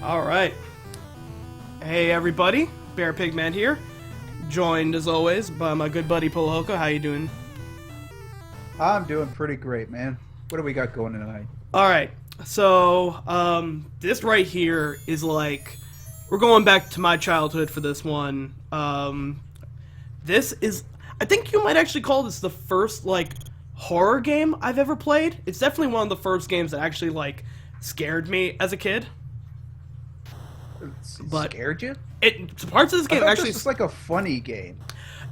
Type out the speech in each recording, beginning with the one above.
Alright. Hey everybody, Bear Pigman here. Joined as always by my good buddy Pullahoko. How you doing? I'm doing pretty great, man. What do we got going tonight? Alright, so this right here is like, we're going back to my childhood for this one. This is, I think you might actually call this the first, like, horror game I've ever played. It's definitely one of the first games that actually, like, scared me as a kid. But scared you? Parts of this game actually... This is like a funny game.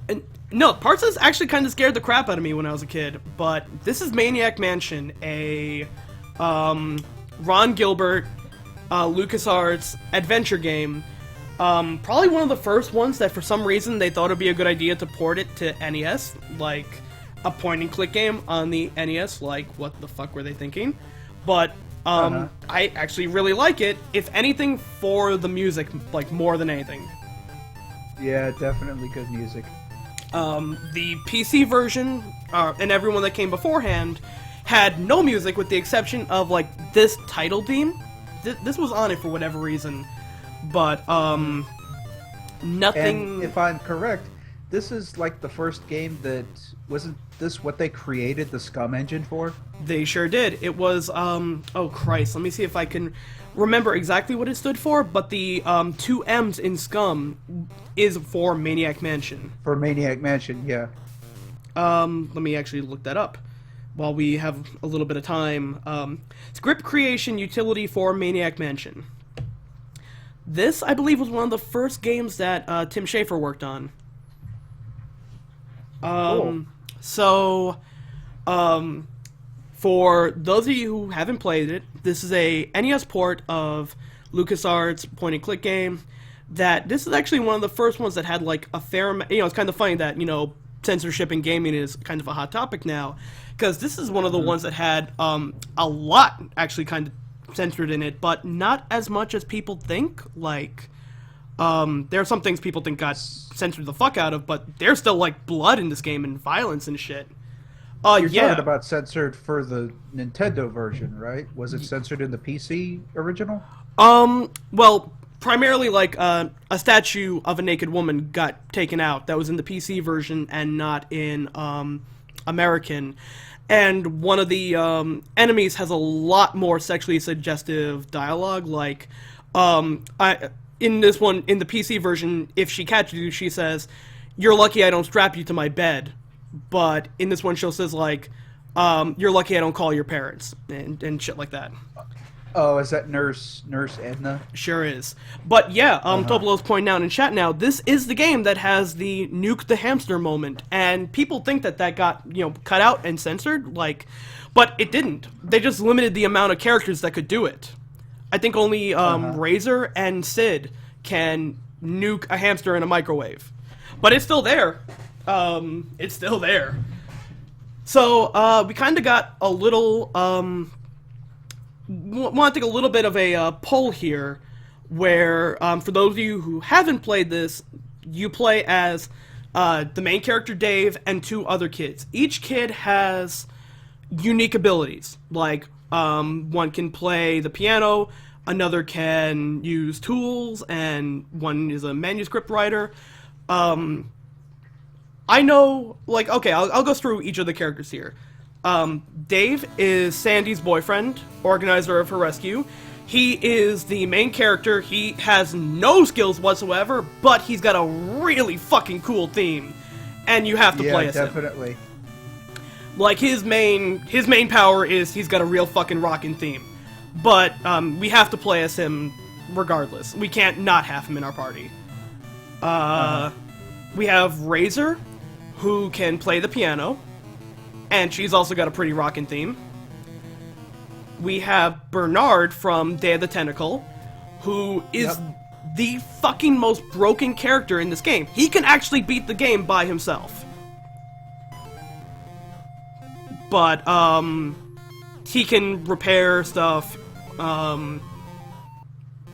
And no, parts of this actually kind of scared the crap out of me when I was a kid. But this is Maniac Mansion, a Ron Gilbert, LucasArts adventure game. Probably one of the first ones that for some reason they thought it'd be a good idea to port it to NES, like a point-and-click game on the NES. Like, what the fuck were they thinking? But I actually really like it, if anything, for the music, like, more than anything. Yeah, definitely good music. The PC version, and everyone that came beforehand, had no music with the exception of, like, this title theme. This was on it for whatever reason, but, nothing... And if I'm correct, this is, like, the first game that... Wasn't this what they created the Scum engine for? They sure did. It was, oh Christ, let me see if I can remember exactly what it stood for, but the, 2 M's in Scum is for Maniac Mansion. For Maniac Mansion, yeah. Let me actually look that up while we have a little bit of time. Script creation utility for Maniac Mansion. This, I believe, was one of the first games that, Tim Schafer worked on. Cool. So, for those of you who haven't played it, this is a NES port of LucasArts point-and-click game. This is actually one of the first ones that had, like, a fair amount... it's kind of funny that, censorship in gaming is kind of a hot topic now, because this is one of the ones that had, a lot, actually, kind of censored in it, but not as much as people think, like... there are some things people think got censored the fuck out of, but there's still, like, blood in this game and violence and shit. You're talking about censored for the Nintendo version, right? Was it censored in the PC original? Well, primarily, like, a statue of a naked woman got taken out. That was in the PC version and not in, American. And one of the, enemies has a lot more sexually suggestive dialogue, like, in this one, in the PC version, if she catches you, she says, "You're lucky I don't strap you to my bed." But in this one, she says, like, "You're lucky I don't call your parents," and shit like that. Oh, is that Nurse Edna? Sure is. But yeah, Topolo's pointing out in chat now, this is the game that has the nuke the hamster moment, and people think that got, cut out and censored, like, but it didn't. They just limited the amount of characters that could do it. I think only Razor and Sid can nuke a hamster in a microwave. But it's still there. It's still there. So, we kind of got a little, want to take a little bit of a poll here, where, for those of you who haven't played this, you play as the main character, Dave, and 2 other kids. Each kid has unique abilities, like, one can play the piano, another can use tools, and one is a manuscript writer. I know, like, okay, I'll go through each of the characters here. Dave is Sandy's boyfriend, organizer of her rescue. He is the main character. He has no skills whatsoever, but he's got a really fucking cool theme, and you have to play as him. Yeah, definitely. Like, his main power is he's got a real fucking rockin' theme. But, we have to play as him regardless. We can't not have him in our party. We have Razor, who can play the piano, and she's also got a pretty rockin' theme. We have Bernard from Day of the Tentacle, who is the fucking most broken character in this game. He can actually beat the game by himself. But, he can repair stuff,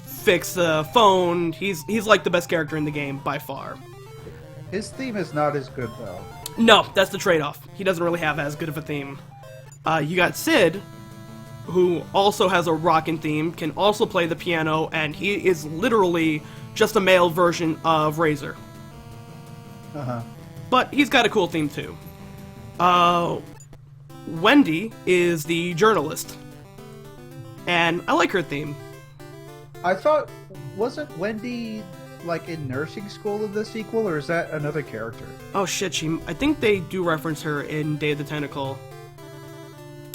fix the phone. He's like the best character in the game by far. His theme is not as good, though. No, that's the trade-off. He doesn't really have as good of a theme. You got Sid, who also has a rockin' theme, can also play the piano, and he is literally just a male version of Razor. But he's got a cool theme too. Wendy is the journalist, and I like her theme. I thought, wasn't Wendy like in nursing school in the sequel, or is that another character? Oh shit, I think they do reference her in Day of the Tentacle.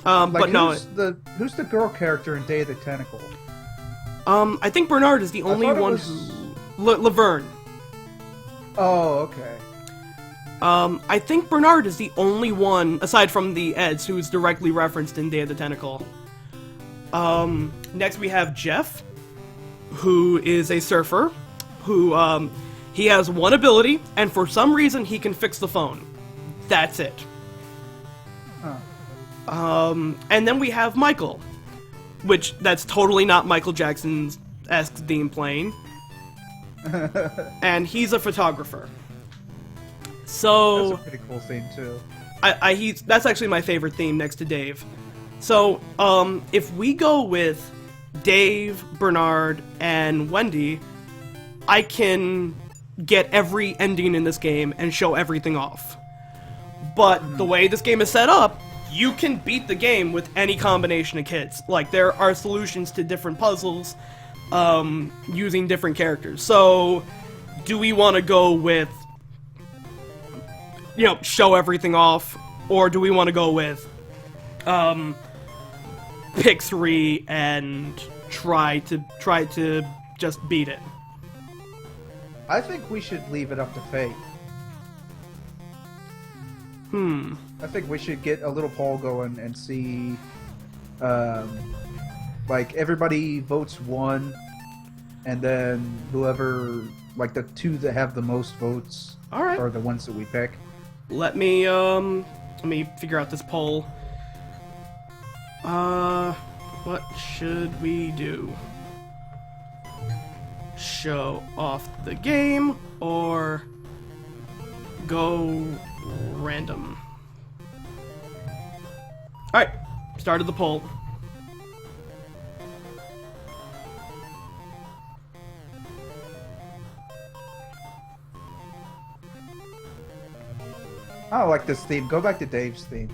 Like, but no, who's the girl character in Day of the Tentacle? I think Bernard is the only one Laverne. Oh, okay. I think Bernard is the only one, aside from the Eds, who is directly referenced in Day of the Tentacle. Next we have Jeff, who is a surfer, who, he has one ability, and for some reason he can fix the phone. That's it. And then we have Michael, which, that's totally not Michael Jackson's-esque theme playing. And he's a photographer. So... That's a pretty cool theme, too. That's actually my favorite theme next to Dave. So, if we go with Dave, Bernard, and Wendy, I can get every ending in this game and show everything off. But the way this game is set up, you can beat the game with any combination of kids. Like, there are solutions to different puzzles, using different characters. So, do we want to go with, you know, show everything off, or do we want to go with, pick 3 and try to just beat it? I think we should leave it up to fate. I think we should get a little poll going and see, like, everybody votes 1, and then whoever, like, the 2 that have the most votes are the ones that we pick. Let me figure out this poll. What should we do? Show off the game, or go random? Alright, started the poll. I don't like this theme. Go back to Dave's theme.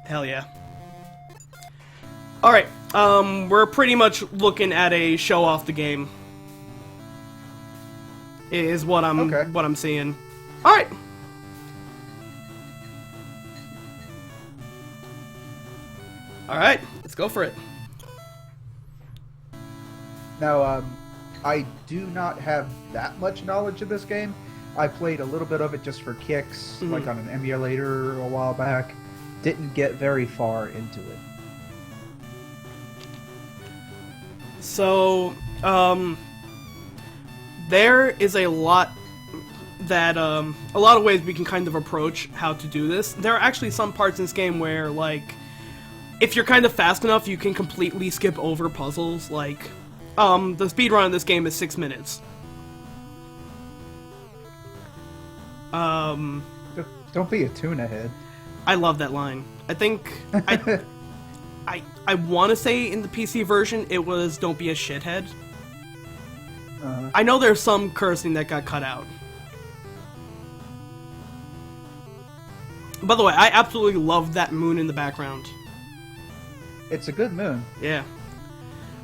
Hell yeah. Alright, we're pretty much looking at a show off the game. Is what I'm seeing. Alright. Alright, let's go for it. Now, I do not have that much knowledge of this game. I played a little bit of it just for kicks, like on an emulator a while back. Didn't get very far into it. So, there is a lot that, a lot of ways we can kind of approach how to do this. There are actually some parts in this game where, like, if you're kind of fast enough, you can completely skip over puzzles. Like, the speedrun of this game is 6 minutes. Don't be a tuna head. I love that line. I think I want to say in the PC version it was "Don't be a shithead." I know there's some cursing that got cut out. By the way, I absolutely love that moon in the background. It's a good moon. Yeah.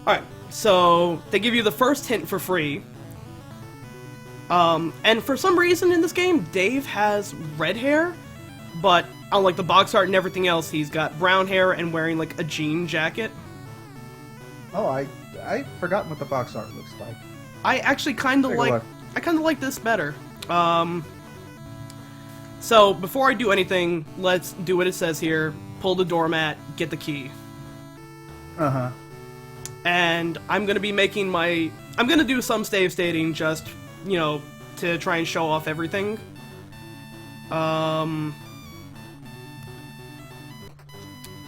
Alright, so they give you the first hint for free. And for some reason in this game, Dave has red hair, but unlike the box art and everything else, he's got brown hair and wearing like a jean jacket. Oh, I've forgotten what the box art looks like. I actually kind of like this better. So before I do anything, let's do what it says here. Pull the doormat, get the key. And I'm gonna be making I'm gonna do some save stating just, you know, to try and show off everything.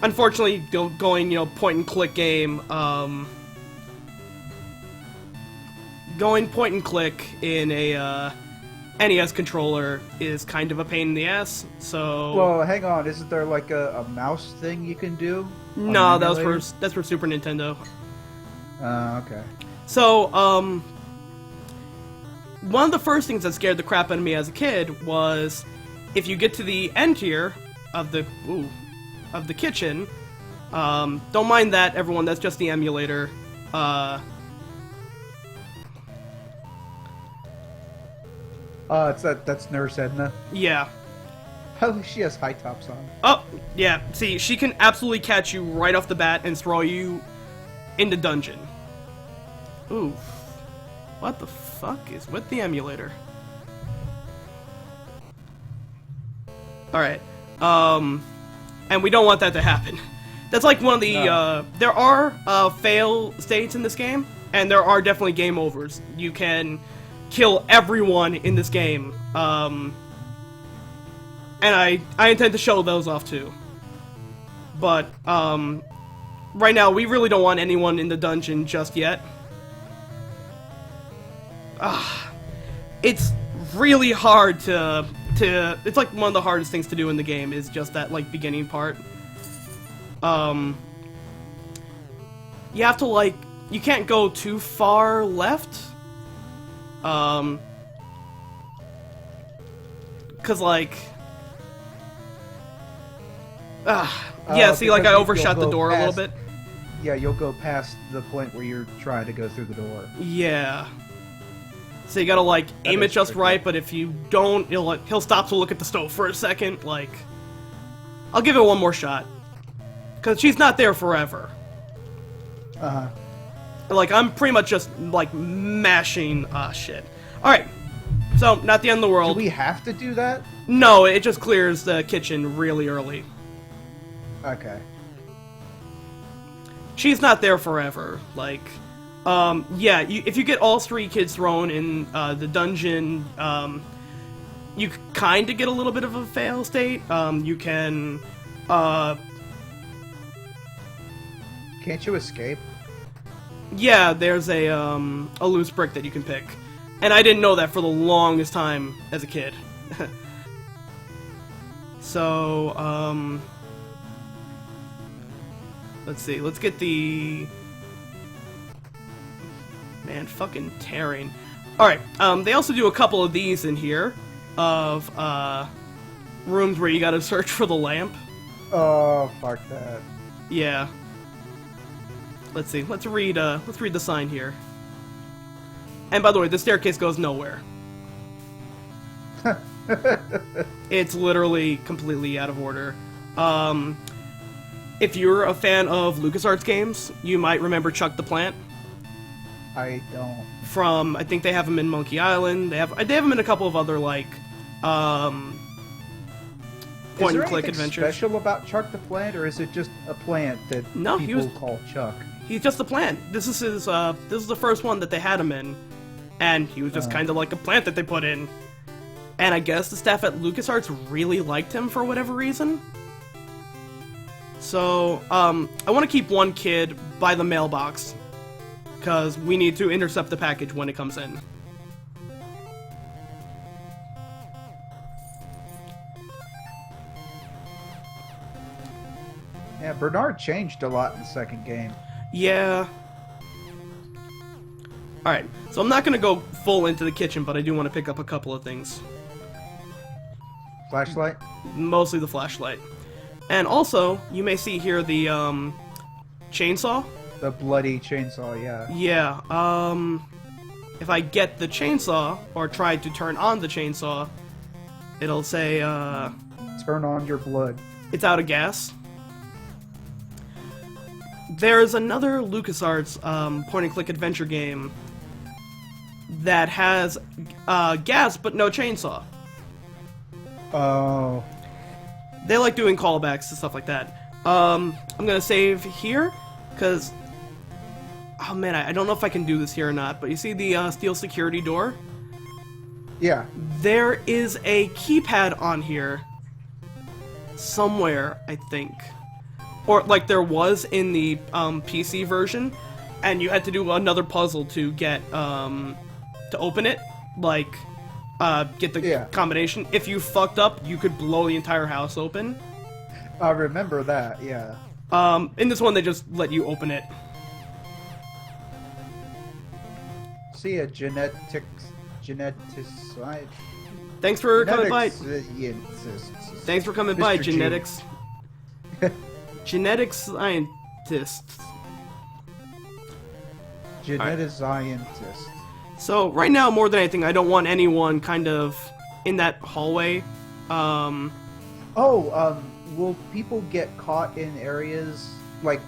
Unfortunately, going, you know, point and click game, going point and click in a NES controller is kind of a pain in the ass, so... Well, hang on. Isn't there like a mouse thing you can do? No, that's for Super Nintendo. Okay. So, one of the first things that scared the crap out of me as a kid was if you get to the end here of the kitchen, don't mind that, everyone, that's just the emulator. That's Nurse Edna. Yeah. Oh, she has high tops on. Oh, yeah, see, she can absolutely catch you right off the bat and throw you in the dungeon. Ooh. What the fuck is with the emulator? Alright. And we don't want that to happen. That's like one of the, No. There are, fail states in this game, and there are definitely game overs. You can kill everyone in this game, and I intend to show those off too. But, right now, we really don't want anyone in the dungeon just yet. It's really hard to it's like one of the hardest things to do in the game is just that, like, beginning part. You have to, like, you can't go too far left. Cause, like... yeah, see, like, I overshot the door a little bit. Yeah, you'll go past the point where you're trying to go through the door. Yeah. So you gotta, like, aim it just right, but if you don't, he'll stop to look at the stove for a second, like... I'll give it one more shot. Cause she's not there forever. Uh-huh. Like, I'm pretty much just, like, mashing, shit. Alright. So, not the end of the world. Do we have to do that? No, it just clears the kitchen really early. Okay. She's not there forever. Like, yeah, if you get all 3 kids thrown in, the dungeon, you kind of get a little bit of a fail state. You can, Can't you escape? yeah, there's a loose brick that you can pick. And I didn't know that for the longest time as a kid. So, let's see, let's get the... Man, fucking tearing. Alright, they also do a couple of these in here, of, rooms where you gotta search for the lamp. Oh, fuck that. Yeah. Let's see, let's read the sign here. And by the way, the staircase goes nowhere. It's literally completely out of order. If you're a fan of LucasArts games, you might remember Chuck the Plant. I don't. From, I think they have him in Monkey Island. They have him in a couple of other, like, point-and-click adventures. Is there anything special about Chuck the Plant, or is it just a plant that people call Chuck? He's just a plant. This is his, this is the first one that they had him in. And he was just kind of like a plant that they put in. And I guess the staff at LucasArts really liked him for whatever reason. So, I want to keep one kid by the mailbox. Because we need to intercept the package when it comes in. Yeah, Bernard changed a lot in the second game. Yeah. Alright, so I'm not going to go full into the kitchen, but I do want to pick up a couple of things. Flashlight? Mostly the flashlight. And also, you may see here the, chainsaw. The bloody chainsaw, yeah. Yeah, if I get the chainsaw, or try to turn on the chainsaw, it'll say, Turn on your blood. it's out of gas. There's another LucasArts, point-and-click adventure game that has, gas, but no chainsaw. Oh. They like doing callbacks and stuff like that. I'm gonna save here, because... Oh man, I don't know if I can do this here or not, but you see the steel security door? Yeah. There is a keypad on here. Somewhere, I think. Or, like, there was in the PC version, and you had to do another puzzle to get, to open it. Like, get the Yeah. combination. If you fucked up, you could blow the entire house open. I remember that, yeah. In this one, they just let you open it. See a genetic Thanks for coming by. scientist. Thanks for coming by, Mr. G. genetics. Genetic scientists. Genetic scientist. So right now, more than anything, I don't want anyone kind of in that hallway. Will people get caught in areas, like,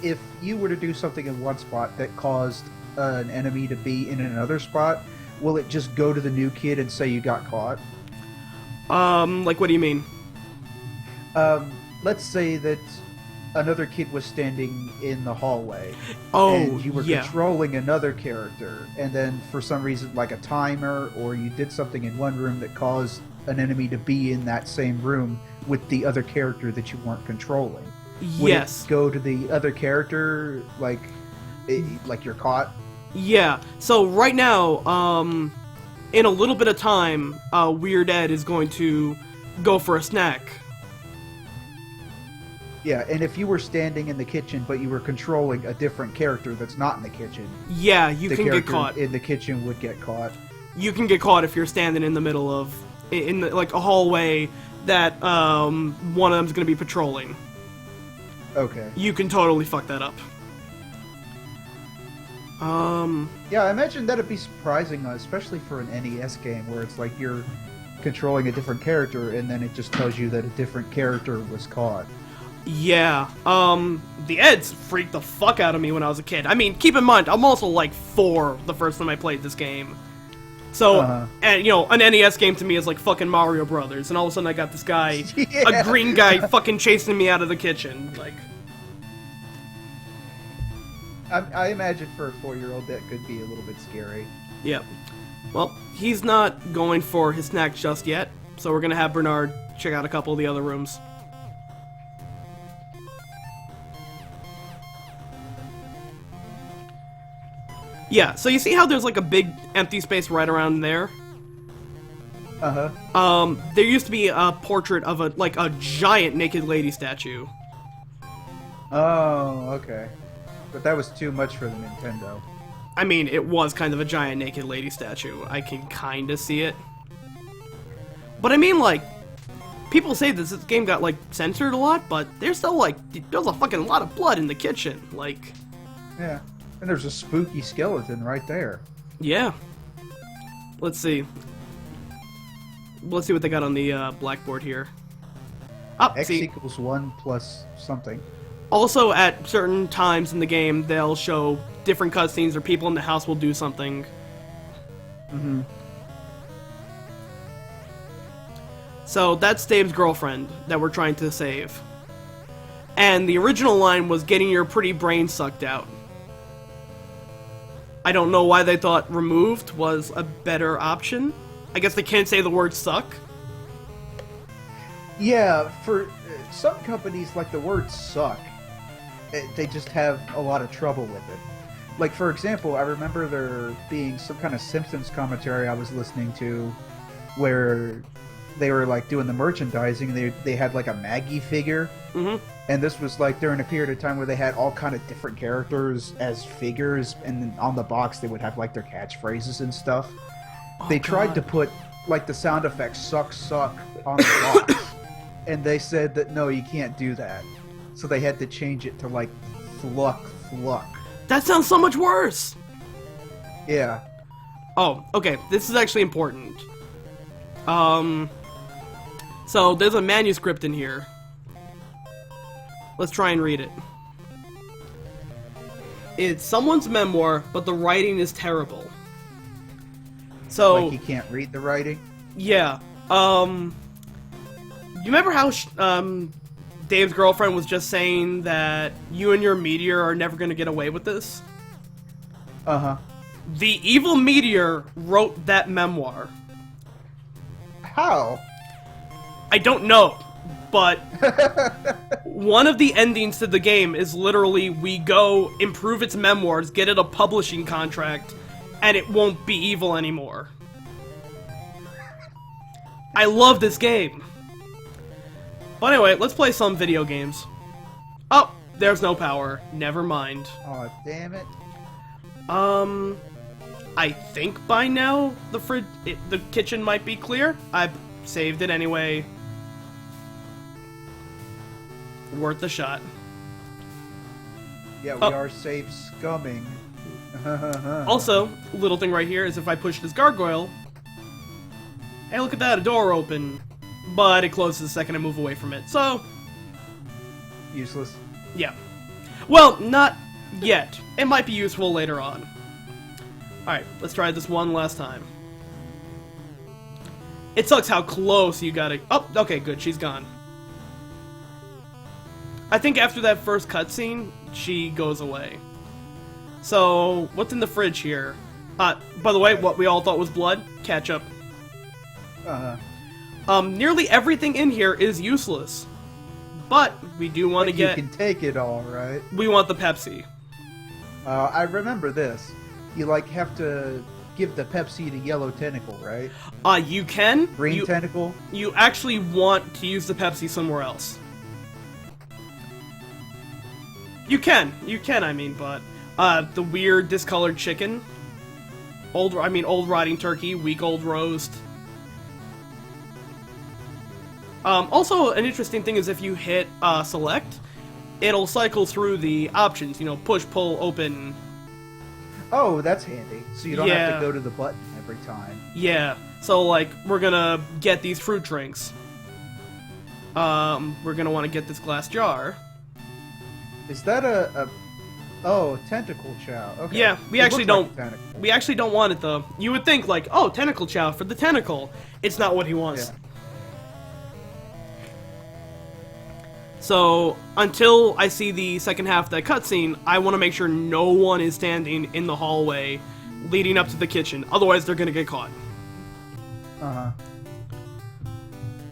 if you were to do something in one spot that caused an enemy to be in another spot, will it just go to the new kid and say you got caught? Like, what do you mean? Let's say that another kid was standing in the hallway, Oh, and you were yeah. controlling another character, and then for some reason, like a timer, or you did something in one room that caused an enemy to be in that same room with the other character that you weren't controlling. Would Yes. it go to the other character, like you're caught? Yeah. So right now, in a little bit of time, Weird Ed is going to go for a snack. Yeah, and if you were standing in the kitchen, but you were controlling a different character that's not in the kitchen, Yeah, you the can get character caught. in the kitchen would get caught. You can get caught if you're standing in the middle of like a hallway that one of them's going to be patrolling. Okay. You can totally fuck that up. Yeah, I imagine that'd be surprising, especially for an NES game where it's like you're controlling a different character and then it just tells you that a different character was caught. Yeah, the Eds freaked the fuck out of me when I was a kid. I mean, keep in mind, I'm also like 4 the first time I played this game. So, and you know, an NES game to me is like fucking Mario Brothers, and all of a sudden I got this guy, Yeah. a green guy, fucking chasing me out of the kitchen. Like, I imagine for a 4-year-old that could be a little bit scary. yeah. Well, he's not going for his snack just yet, so we're gonna have Bernard check out a couple of the other rooms. Yeah, so you see how there's like a big empty space right around there? Uh-huh. There used to be a portrait of a giant naked lady statue. Oh, okay. But that was too much for the Nintendo. I mean, it was kind of a giant naked lady statue. I can kind of see it. But I mean, like, people say this game got, like, censored a lot, but there's still, like, there's a fucking lot of blood in the kitchen. Like, Yeah. And there's a spooky skeleton right there. yeah. Let's see. Let's see what they got on the blackboard here. Oh, X see. equals 1 plus something. Also, at certain times in the game, they'll show different cutscenes or people in the house will do something. Mm-hmm. So that's Dave's girlfriend that we're trying to save. And the original line was getting your pretty brain sucked out. I don't know why they thought removed was a better option. I guess they can't say the word suck. Yeah, for some companies, like the word suck, they just have a lot of trouble with it. Like, for example, I remember there being some kind of Simpsons commentary I was listening to where they were, like, doing the merchandising, and they had, like, a Maggie figure. Mm-hmm. And this was, like, during a period of time where they had all kind of different characters as figures, and then on the box they would have, like, their catchphrases and stuff. They tried to put, like, the sound effect suck, suck on the box. And they said that, no, you can't do that. So they had to change it to, like, thluck, thluck. That sounds so much worse! Yeah. Oh, okay, this is actually important. So there's a manuscript in here. Let's try and read it. It's someone's memoir, but the writing is terrible. So, Like, you can't read the writing? yeah, you remember how Dave's girlfriend was just saying that you and your meteor are never going to get away with this? Uh-huh. The evil meteor wrote that memoir. How? I don't know, but one of the endings to the game is literally we go improve its memoirs, get it a publishing contract, and it won't be evil anymore. I love this game. But anyway, let's play some video games. Oh, there's no power. Never mind. Oh, damn it. I think by now the kitchen might be clear. I saved it anyway. Worth a shot. Yeah, we are safe scumming. Also, little thing right here is if I push this gargoyle, hey, look at that, a door open, but it closes the second I move away from it, so... Useless. Yeah. Well, not yet. It might be useful later on. Alright, let's try this one last time. It sucks how close you gotta... Oh, okay, good, she's gone. I think after that first cutscene, she goes away. So, what's in the fridge here? By the way, what we all thought was blood? Ketchup. Nearly everything in here is useless. But, we do want to get... You can take it all, right? We want the Pepsi. I remember this. You, like, have to give the Pepsi to Yellow Tentacle, right? You can. Green Tentacle? You actually want to use the Pepsi somewhere else. You can, I mean, but... the weird discolored chicken. Old rotting turkey, week-old roast. Also, an interesting thing is if you hit, select, it'll cycle through the options, you know, push, pull, open. Oh, that's handy. So you don't have Yeah. to go to the button every time. Yeah, so, like, we're gonna get these fruit drinks. We're gonna want to get this glass jar. Is that a Oh, tentacle chow. Okay. Yeah, we It actually looks don't. like a tentacle. We actually don't want it though. You would think like, oh, tentacle chow for the tentacle. It's not what he wants. Yeah. So until I see the second half of that cutscene, I want to make sure no one is standing in the hallway leading up to the kitchen. Otherwise, they're gonna get caught.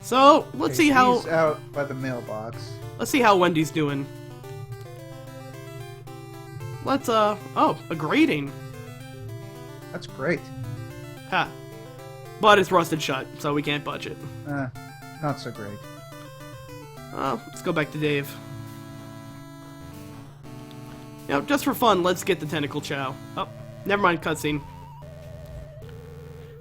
So let's see how. He's out by the mailbox. Let's see how Wendy's doing. Let's, oh, a grating. That's great. Ha. But it's rusted shut, so we can't budge it. Not so great. Let's go back to Dave. You know, just for fun, let's get the tentacle chow. Oh, never mind, cutscene.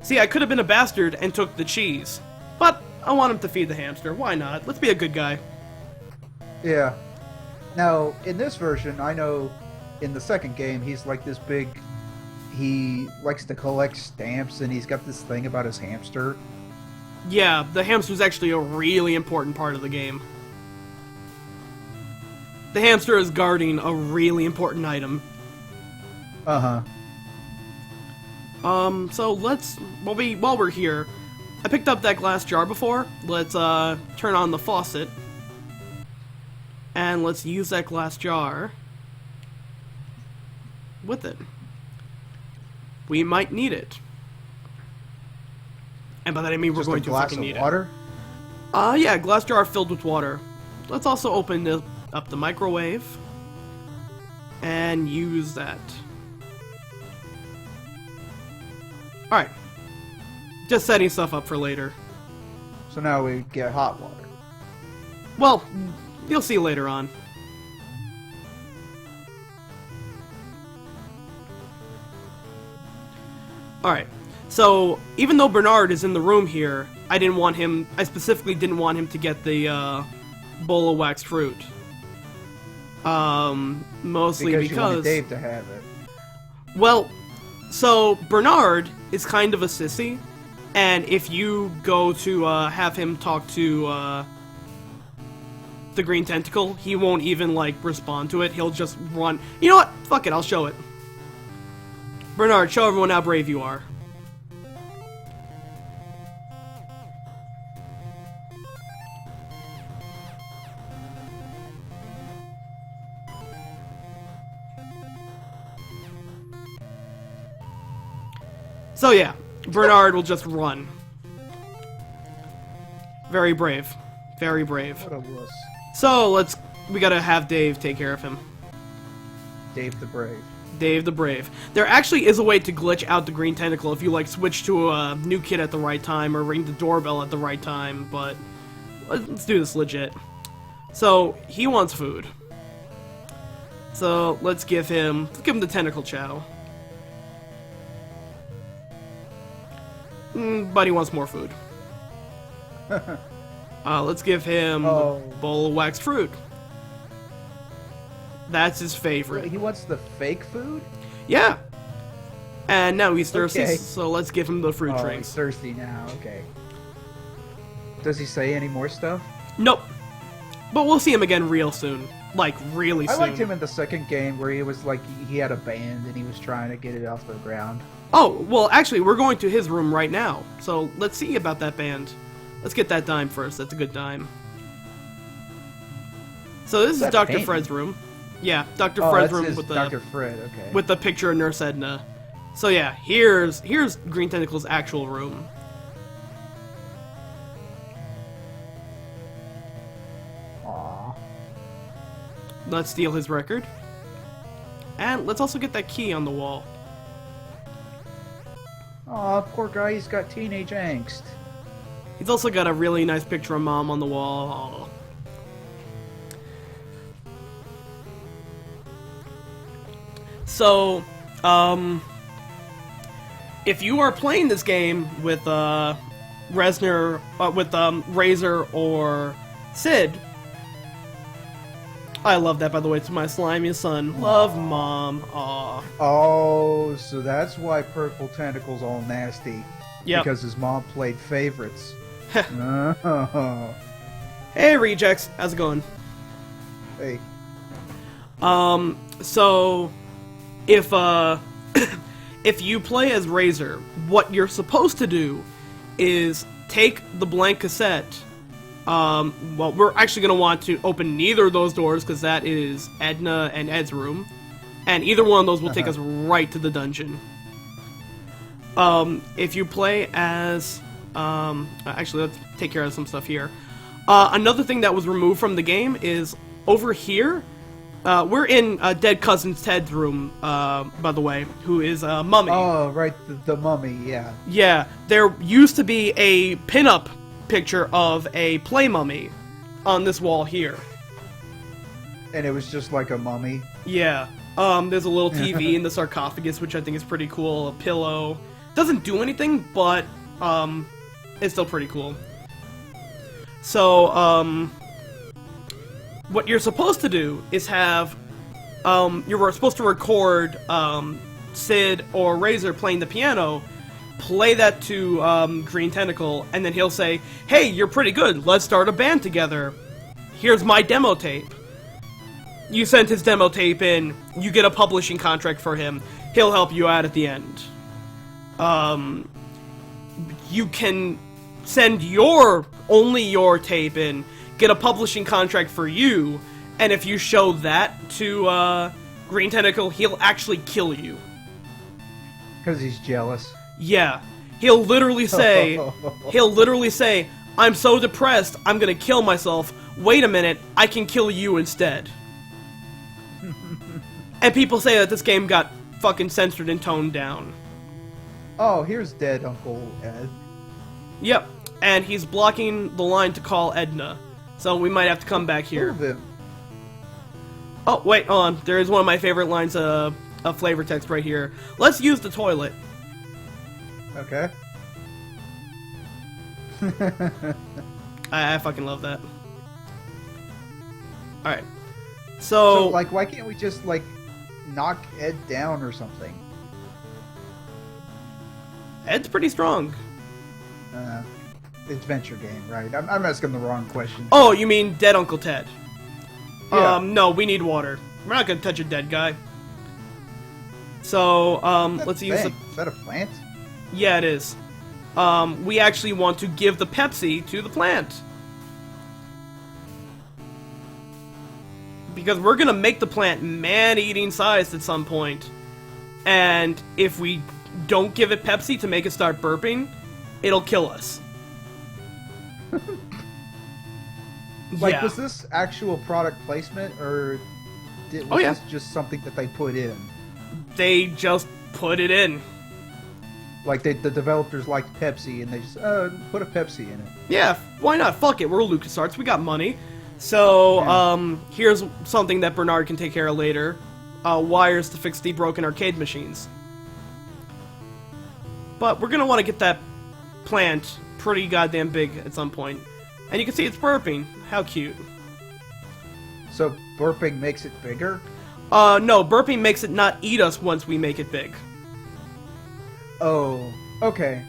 See, I could have been a bastard and took the cheese. But I want him to feed the hamster. Why not? Let's be a good guy. Yeah. Now, in this version, I know in the second game, he's like this big... He likes to collect stamps, and he's got this thing about his hamster. Yeah, the hamster's actually a really important part of the game. The hamster is guarding a really important item. So let's... While we're here, I picked up that glass jar before. Let's, turn on the faucet. And let's use that glass jar with it. We might need it. And by that I mean we're going to fucking need water? it. Yeah, glass jar filled with water. Let's also open up the microwave and use that. Alright. Just setting stuff up for later. So now we get hot water. Well, you'll see later on. Alright, so even though Bernard is in the room here, I specifically didn't want him to get the bowl of waxed fruit. Mostly because you wanted Dave to have it. Well, so Bernard is kind of a sissy, and if you go to have him talk to the green tentacle, he won't even like respond to it. He'll just run. You know what? Fuck it, I'll show it. Bernard, show everyone how brave you are. So yeah, Bernard will just run. Very brave. Very brave. What a wuss. So we gotta have Dave take care of him. Dave the Brave. Dave the Brave. There actually is a way to glitch out the green tentacle if you, like, switch to a new kid at the right time or ring the doorbell at the right time, but let's do this legit. So, he wants food. So, let's give him the tentacle chow. But he wants more food. Let's give him a bowl of waxed fruit. That's his favorite. He wants the fake food? Yeah. And now he's thirsty, Okay. so let's give him the fruit Oh, drinks. he's thirsty now, okay. Does he say any more stuff? Nope. But we'll see him again real soon. Like, really soon. I liked him in the second game where he was like, he had a band and he was trying to get it off the ground. Oh, well, actually, we're going to his room right now. So let's see about that band. Let's get that dime first. That's a good dime. So this is That's Dr. painting. Fred's room. Yeah, Dr. Oh, Fred's that's room his with the Dr. Fred, okay. with the picture of Nurse Edna. So yeah, here's Green Tentacle's actual room. Aww. Let's steal his record. And let's also get that key on the wall. Aw, poor guy, he's got teenage angst. He's also got a really nice picture of Mom on the wall. Aw. So, if you are playing this game with Razor or Sid, I love that, by the way. It's my slimy son. Love Mom. Aw. Oh, so that's why Purple Tentacle's all nasty. Yep. Because his mom played favorites. Oh. Hey, Rejects. How's it going? Hey. So, if if you play as Razor, what you're supposed to do is take the blank cassette. Well, we're actually going to want to open neither of those doors, because that is Edna and Ed's room. And either one of those will take us right to the dungeon. If you play as... actually, let's take care of some stuff here. Another thing that was removed from the game is over here. We're in Dead Cousin Ted's room, by the way, who is a mummy. Oh, right, the mummy, yeah. Yeah, there used to be a pinup picture of a play mummy on this wall here. And it was just like a mummy. Yeah. There's a little TV in the sarcophagus, which I think is pretty cool. A pillow. Doesn't do anything, but it's still pretty cool. So, what you're supposed to do is have you're supposed to record Sid or Razor playing the piano, play that to Green Tentacle, and then he'll say, "Hey, you're pretty good. Let's start a band together. Here's my demo tape." You send his demo tape in, you get a publishing contract for him. He'll help you out at the end. You can send only your tape in, get a publishing contract for you, and if you show that to Green Tentacle, he'll actually kill you. Because he's jealous. Yeah. He'll literally say, "I'm so depressed, I'm gonna kill myself. Wait a minute, I can kill you instead." And people say that this game got fucking censored and toned down. Oh, here's dead Uncle Ed. Yep, and he's blocking the line to call Edna. So we might have to come back here. Move him. Oh, wait, hold on. There is one of my favorite lines of flavor text right here. Let's use the toilet. Okay. I fucking love that. Alright. So, like, why can't we just, like, knock Ed down or something? Ed's pretty strong. Adventure game, right? I'm asking the wrong question. Oh, you mean dead Uncle Ted? Yeah. No, we need water. We're not gonna touch a dead guy. So, let's use the... Is that a plant? Yeah, it is. We actually want to give the Pepsi to the plant. Because we're gonna make the plant man-eating sized at some point. And if we don't give it Pepsi to make it start burping, it'll kill us. Like, Yeah. was this actual product placement, or Was this just something that they put in? They just put it in. Like, the developers liked Pepsi, and they just, put a Pepsi in it. Yeah, why not? Fuck it, we're LucasArts, we got money. So, here's something that Bernard can take care of later. Wires to fix the broken arcade machines. But we're gonna want to get that plant pretty goddamn big at some point. And you can see it's burping. How cute. So, burping makes it bigger? No, burping makes it not eat us once we make it big. Oh, okay.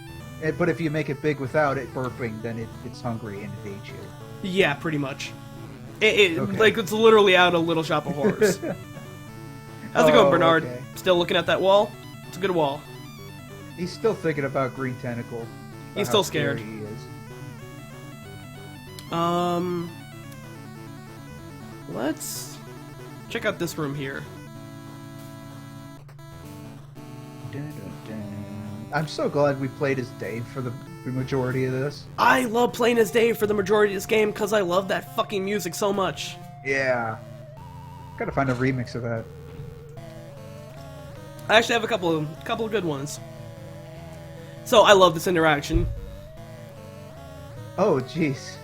But if you make it big without it burping, then it's hungry and it eats you. Yeah, pretty much. Okay. Like, it's literally out of Little Shop of Horrors. How's it going, Bernard? Okay. Still looking at that wall? It's a good wall. He's still thinking about Green Tentacle. He's still scared. He is. Let's check out this room here. Dun, dun, dun. I'm so glad we played as Dave for the majority of this. I love playing as Dave for the majority of this game because I love that fucking music so much. Yeah. Gotta find a remix of that. I actually have a couple of good ones. So I love this interaction. Oh, jeez.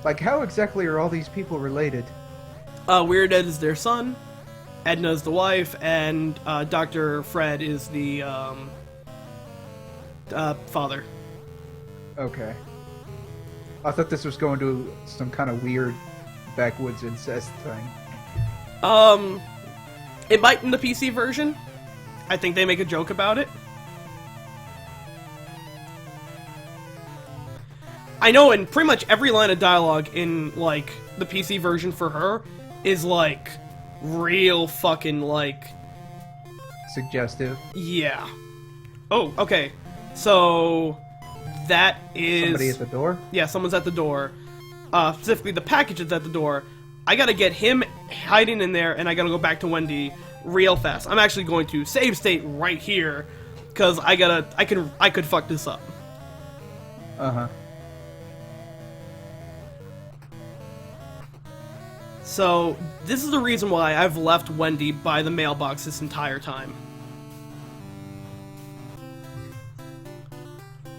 Like, how exactly are all these people related? Weird Ed is their son, Edna's the wife, and Dr. Fred is the father. Okay. I thought this was going to some kind of weird backwoods incest thing. It might in the PC version. I think they make a joke about it. I know in pretty much every line of dialogue in, like, the PC version for her is, like, real fucking, like... Suggestive. Yeah. Oh, okay. So, that is... Somebody at the door? Yeah, someone's at the door. Specifically, the package is at the door. I gotta get him hiding in there, and I gotta go back to Wendy real fast. I'm actually going to save state right here, because I could fuck this up. Uh-huh. So, this is the reason why I've left Wendy by the mailbox this entire time.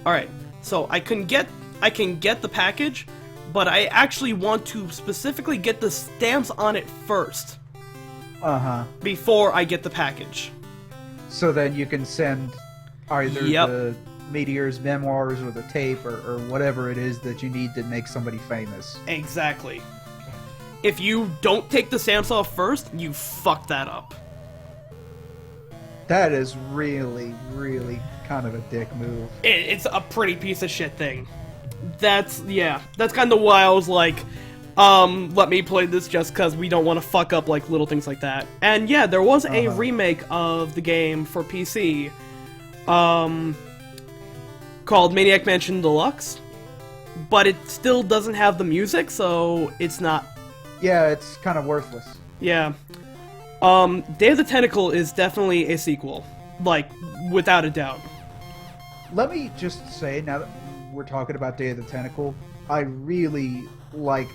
Alright, so I can get the package, but I actually want to specifically get the stamps on it first. Uh-huh. Before I get the package. So then you can send either the Meteor's memoirs or the tape or whatever it is that you need to make somebody famous. Exactly. If you don't take the stamps off first, you fuck that up. That is really, really kind of a dick move. It's a pretty piece of shit thing. That's kind of why I was like, let me play this just because we don't want to fuck up, like, little things like that. And yeah, there was a remake of the game for PC, called Maniac Mansion Deluxe, but it still doesn't have the music, so it's not... Yeah, it's kind of worthless. Yeah. Day of the Tentacle is definitely a sequel. Like, without a doubt. Let me just say, now that we're talking about Day of the Tentacle, I really liked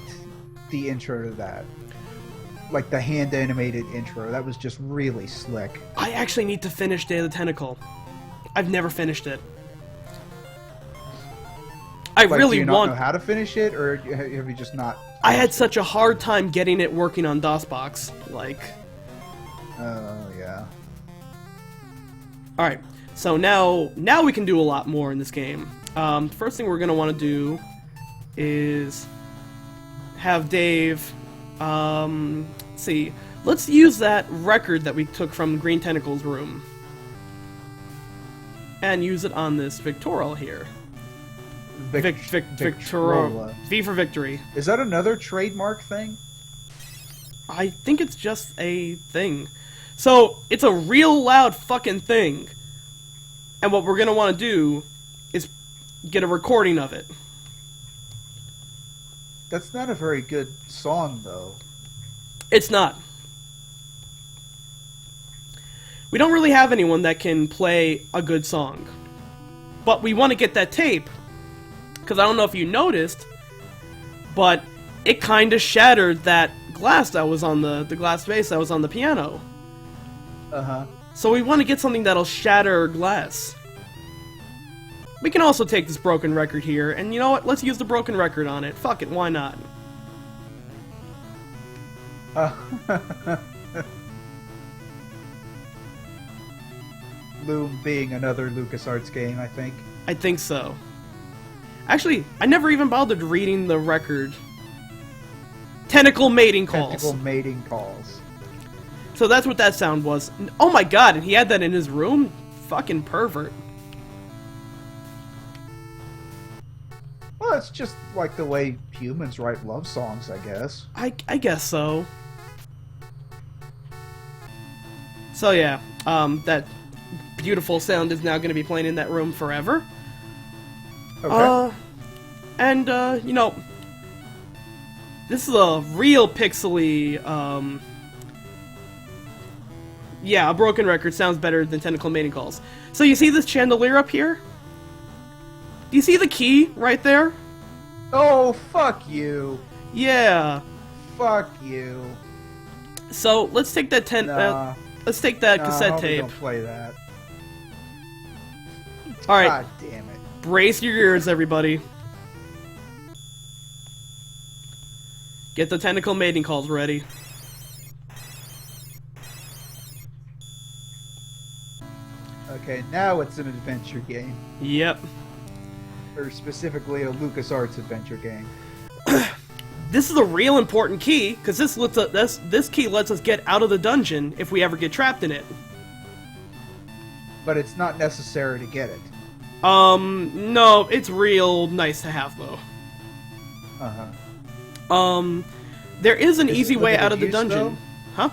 the intro to that. Like, the hand-animated intro. That was just really slick. I actually need to finish Day of the Tentacle. I've never finished it. I really do you want... not know how to finish it, or have you just not... I had such a hard time getting it working on DOSBox, like... Oh, yeah. Alright, so now we can do a lot more in this game. First thing we're going to want to do is have Dave... let's see. Let's use that record that we took from Green Tentacle's room. And use it on this Victrola here. Victrola. V for victory. Is that another trademark thing? I think it's just a thing. So, it's a real loud fucking thing. And what we're gonna want to do is get a recording of it. That's not a very good song, though. It's not. We don't really have anyone that can play a good song. But we want to get that tape. Because I don't know if you noticed, but it kind of shattered that glass that was on the glass vase that was on the piano. Uh-huh. So we want to get something that'll shatter glass. We can also take this broken record here, and you know what? Let's use the broken record on it. Fuck it, why not? Loom being another LucasArts game, I think. I think so. Actually, I never even bothered reading the record. Tentacle mating calls. Tentacle mating calls. So that's what that sound was. Oh my god, and he had that in his room? Fucking pervert. Well, it's just like the way humans write love songs, I guess. I guess so. So yeah, that beautiful sound is now going to be playing in that room forever. Okay. You know, this is a real pixely, yeah, a broken record sounds better than tentacle mating calls. So you see this chandelier up here? Do you see the key right there? Oh, fuck you. Yeah. Fuck you. So let's take that let's take that cassette tape. Don't play that. All right. God damn it. Brace your ears, everybody. Get the tentacle mating calls ready. Okay, now it's an adventure game. Yep. Or specifically a LucasArts adventure game. This is a real important key, because this key lets us get out of the dungeon if we ever get trapped in it. But it's not necessary to get it. No, it's real nice to have, though. Uh-huh. There is an Is easy it way limited out of the use, dungeon. though? Huh?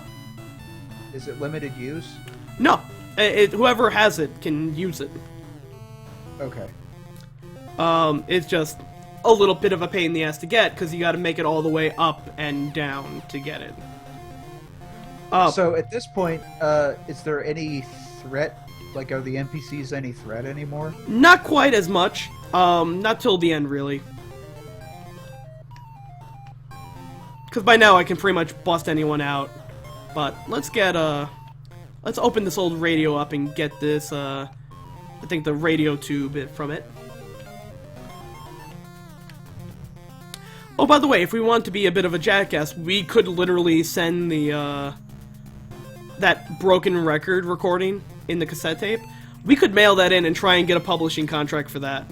Is it limited use? No. Whoever has it can use it. Okay. It's just a little bit of a pain in the ass to get, because you gotta make it all the way up and down to get it. So at this point, is there any threat? Like, are the NPCs any threat anymore? Not quite as much. Not till the end, really. Because by now I can pretty much bust anyone out. But let's get, let's open this old radio up and get this, I think the radio tube from it. Oh, by the way, if we want to be a bit of a jackass, we could literally send the, that broken record recording in the cassette tape. We could mail that in and try and get a publishing contract for that.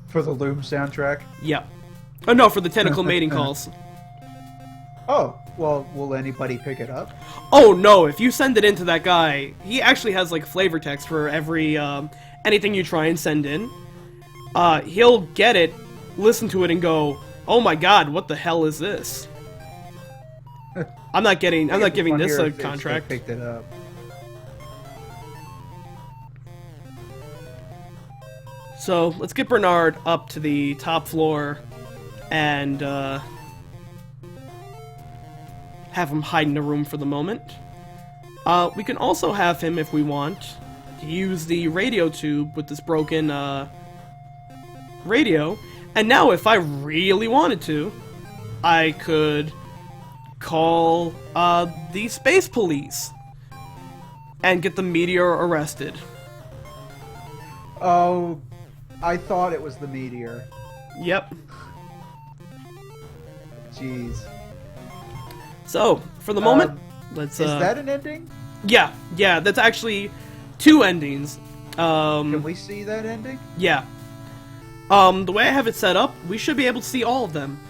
For the Loom soundtrack? Yeah. Oh, no, for the tentacle mating calls. Oh, well, will anybody pick it up? Oh, no, if you send it in to that guy, he actually has, like, flavor text for every, anything you try and send in. He'll get it, listen to it, and go, oh my god, what the hell is this? I'm not giving this a contract. Picked it up. So, let's get Bernard up to the top floor and, have him hide in a room for the moment. We can also have him, if we want, to use the radio tube with this broken, radio. And now, if I really wanted to, I could call, the space police and get the meteor arrested. Oh, I thought it was the meteor. Yep. Jeez. So, for the moment, let's, Is that an ending? Yeah, that's actually 2 endings. Can we see that ending? Yeah. The way I have it set up, we should be able to see all of them.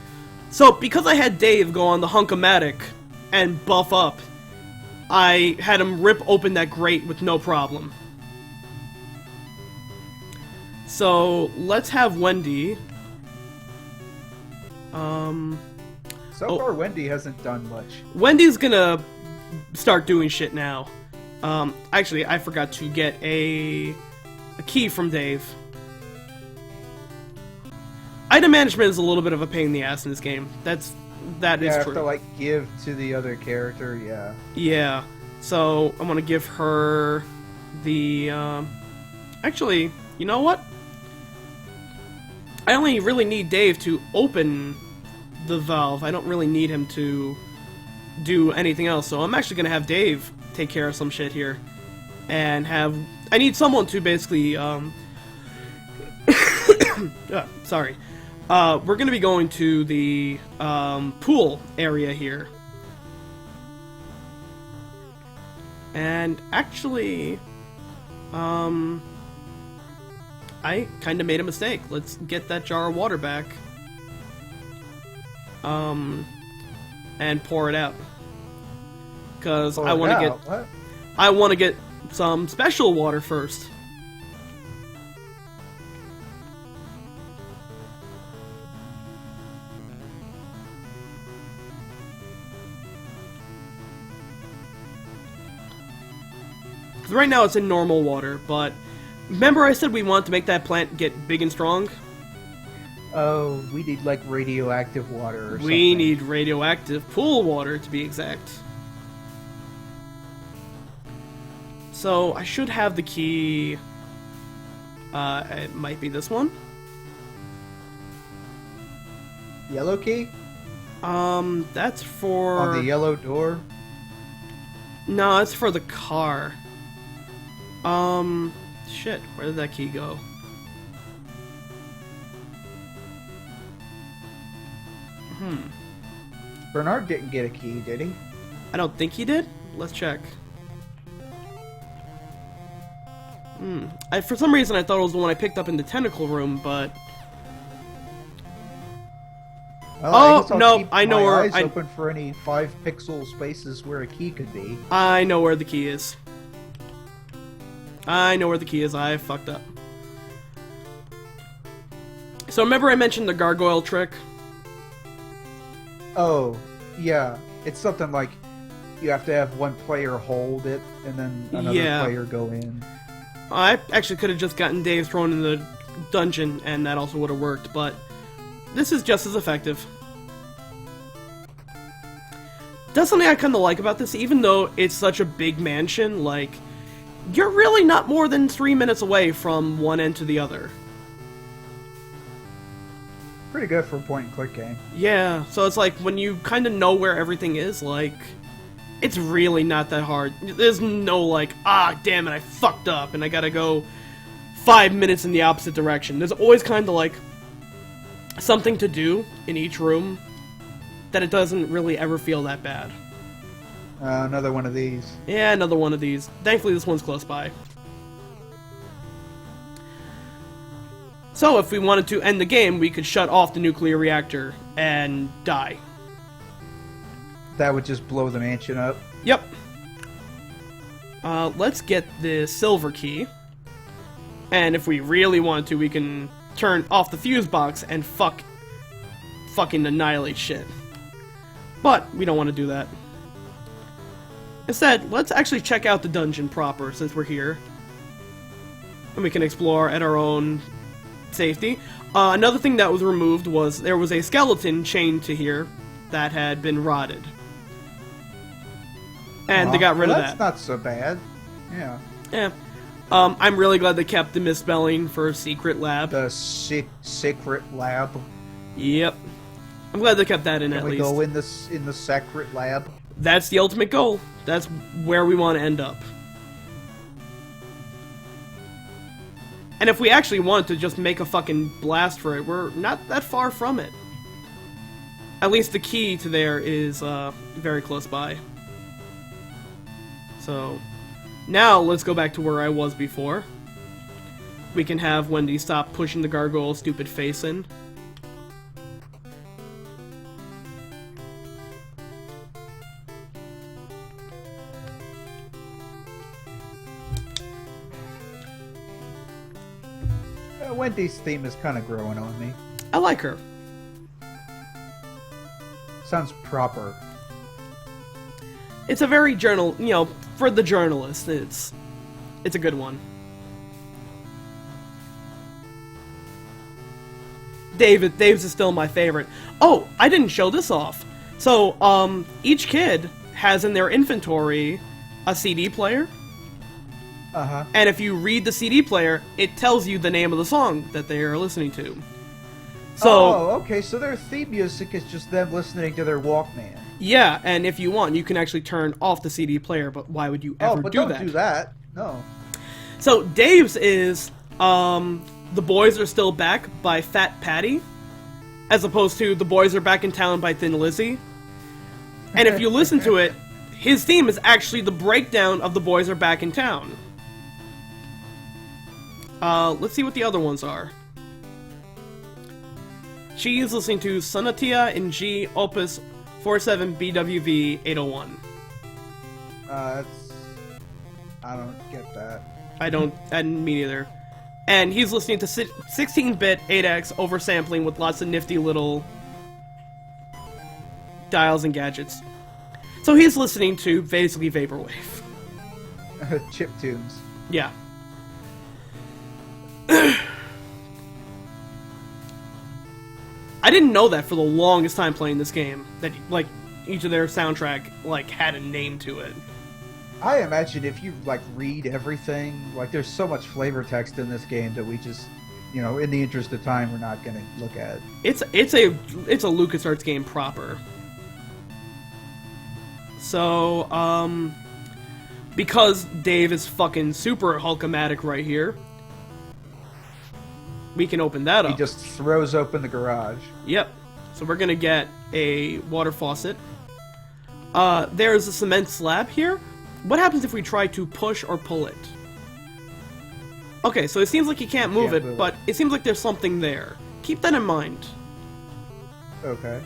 So, because I had Dave go on the Hunk-O-Matic and buff up, I had him rip open that grate with no problem. So, let's have Wendy. So far, Wendy hasn't done much. Wendy's gonna start doing shit now. Actually, I forgot to get a key from Dave. Item management is a little bit of a pain in the ass in this game. That is true. You have to, like, give to the other character, yeah. Yeah. So, I want to give her the, actually, you know what? I only really need Dave to open the valve. I don't really need him to do anything else, so I'm actually gonna have Dave take care of some shit here. And I need someone to basically, sorry. We're gonna be going to the, pool area here. And actually, I kinda made a mistake. Let's get that jar of water back. And pour it out. Because I want to get some special water first. Because right now it's in normal water, but remember I said we wanted to make that plant get big and strong? Oh, we need like radioactive water or something. We need radioactive pool water to be exact. So I should have the key. It might be this one. Yellow key? That's for... On the yellow door? No, it's for the car. Shit, where did that key go? Bernard didn't get a key, did he? I don't think he did. Let's check. For some reason I thought it was the one I picked up in the tentacle room, but... Well, oh, no, I know where... Eyes open for any 5-pixel spaces where a key could be. I know where the key is. I know where the key is. I fucked up. So remember I mentioned the gargoyle trick? Oh, yeah. It's something like you have to have one player hold it, and then another player go in. I actually could have just gotten Dave thrown in the dungeon, and that also would have worked, but this is just as effective. That's something I kind of like about this, even though it's such a big mansion, like, you're really not more than 3 minutes away from one end to the other. Pretty good for a point-and-click game. Yeah, so it's like, when you kind of know where everything is, like, it's really not that hard. There's no, like, ah, damn it, I fucked up, and I gotta go 5 minutes in the opposite direction. There's always kind of, like, something to do in each room that it doesn't really ever feel that bad. Another one of these. Yeah, another one of these. Thankfully, this one's close by. So, if we wanted to end the game, we could shut off the nuclear reactor and die. That would just blow the mansion up. Yep. Let's get the silver key. And if we really want to, we can turn off the fuse box and fucking annihilate shit. But we don't want to do that. Instead, let's actually check out the dungeon proper since we're here. And we can explore at our own safety. Another thing that was removed was there was a skeleton chained to here that had been rotted. And they got rid of that. That's not so bad. Yeah. Yeah. I'm really glad they kept the misspelling for secret lab. The secret lab. Yep. I'm glad they kept that in at least. Can we go in the secret lab? That's the ultimate goal. That's where we want to end up. And if we actually wanted to just make a fucking blast for it, we're not that far from it. At least the key to there is very close by. So, now let's go back to where I was before. We can have Wendy stop pushing the gargoyle's stupid face in. Wendy's theme is kind of growing on me. I like her. Sounds proper. It's a very for the journalist, it's a good one. Dave's is still my favorite. Oh, I didn't show this off. So, each kid has in their inventory a CD player. Uh-huh. And if you read the CD player, it tells you the name of the song that they are listening to. So, oh, okay, so their theme music is just them listening to their Walkman. yeah, and if you want, you can actually turn off the CD player, but why would you ever but do don't that? do that. No. So, Dave's is, The Boys Are Still Back by Fat Patty, as opposed to The Boys Are Back in Town by Thin Lizzy. And if you listen to it, his theme is actually the breakdown of The Boys Are Back in Town. Let's see what the other ones are. She is listening to Sonatia in G Opus 47 BWV 801. I don't get that. And me neither. And he's listening to 16-bit 8X oversampling with lots of nifty little dials and gadgets. So he's listening to basically Vaporwave. Chip tunes. Yeah. I didn't know that for the longest time playing this game, that, like, each of their soundtrack, like, had a name to it. I imagine if you, like, read everything, like, there's so much flavor text in this game that we just, you know, in the interest of time, we're not going to look at it. It's a LucasArts game proper. So, because Dave is fucking super Hulkamatic right here, we can open that up. He just throws open the garage. Yep. So we're gonna get a water faucet. There's a cement slab here. What happens if we try to push or pull it? Okay, so it seems like you can't move it, but it seems like there's something there. Keep that in mind. Okay.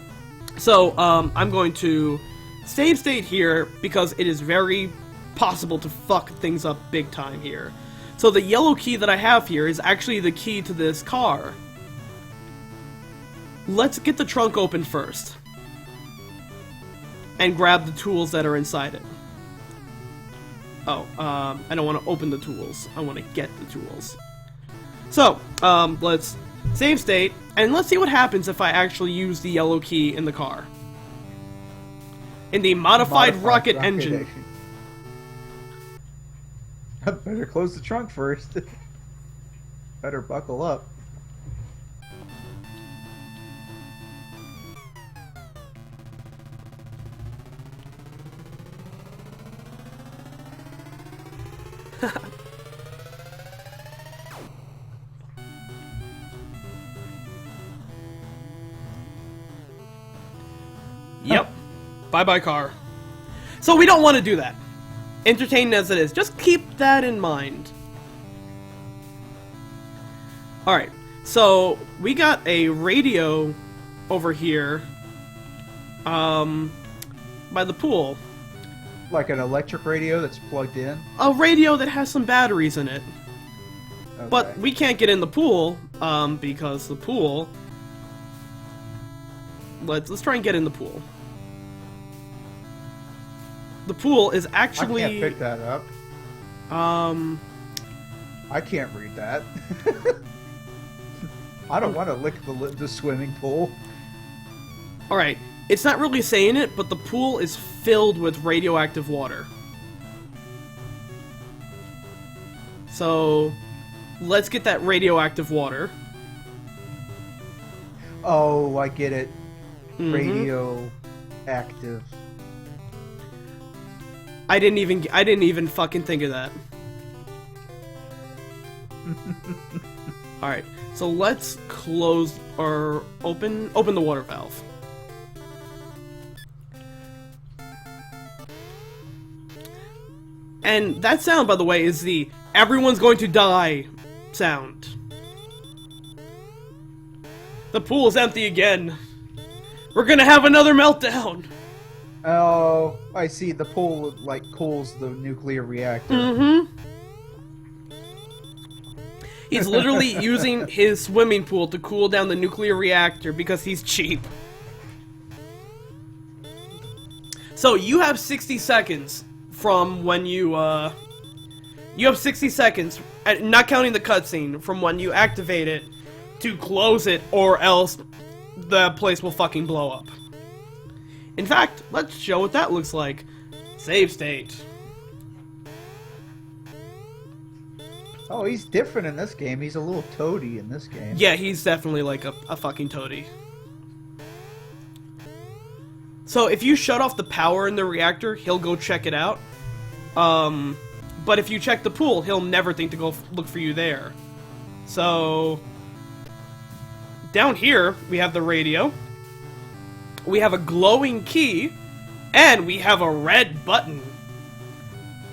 So, I'm going to save state here because it is very possible to fuck things up big time here. So the yellow key that I have here is actually the key to this car. Let's get the trunk open first. And grab the tools that are inside it. Oh, I don't want to open the tools. I want to get the tools. So, let's save state, and let's see what happens if I actually use the yellow key in the car. In the modified rocket engine. I better close the trunk first. Better buckle up. Yep. Bye-bye car. So we don't want to do that. Entertaining as it is, just keep that in mind. Alright, so we got a radio over here by the pool. Like an electric radio that's plugged in? A radio that has some batteries in it. Okay. But we can't get in the pool, because the pool... Let's try and get in the pool. The pool is actually... I can't pick that up. I can't read that. I don't want to lick the swimming pool. Alright, it's not really saying it, but the pool is filled with radioactive water. So, let's get that radioactive water. Oh, I get it. Radioactive. I didn't even fucking think of that. Alright, so let's close or open the water valve. And that sound, by the way, is the everyone's going to die sound. The pool is empty again. We're gonna have another meltdown. Oh, I see. The pool, like, cools the nuclear reactor. Mm-hmm. He's literally using his swimming pool to cool down the nuclear reactor because he's cheap. So, you have 60 seconds from when you have 60 seconds, not counting the cutscene, from when you activate it to close it, or else the place will fucking blow up. In fact, let's show what that looks like. Save state. Oh, he's different in this game. He's a little toady in this game. Yeah, he's definitely like a fucking toady. So if you shut off the power in the reactor, he'll go check it out. But if you check the pool, he'll never think to go look for you there. So down here, we have the radio. We have a glowing key. And we have a red button.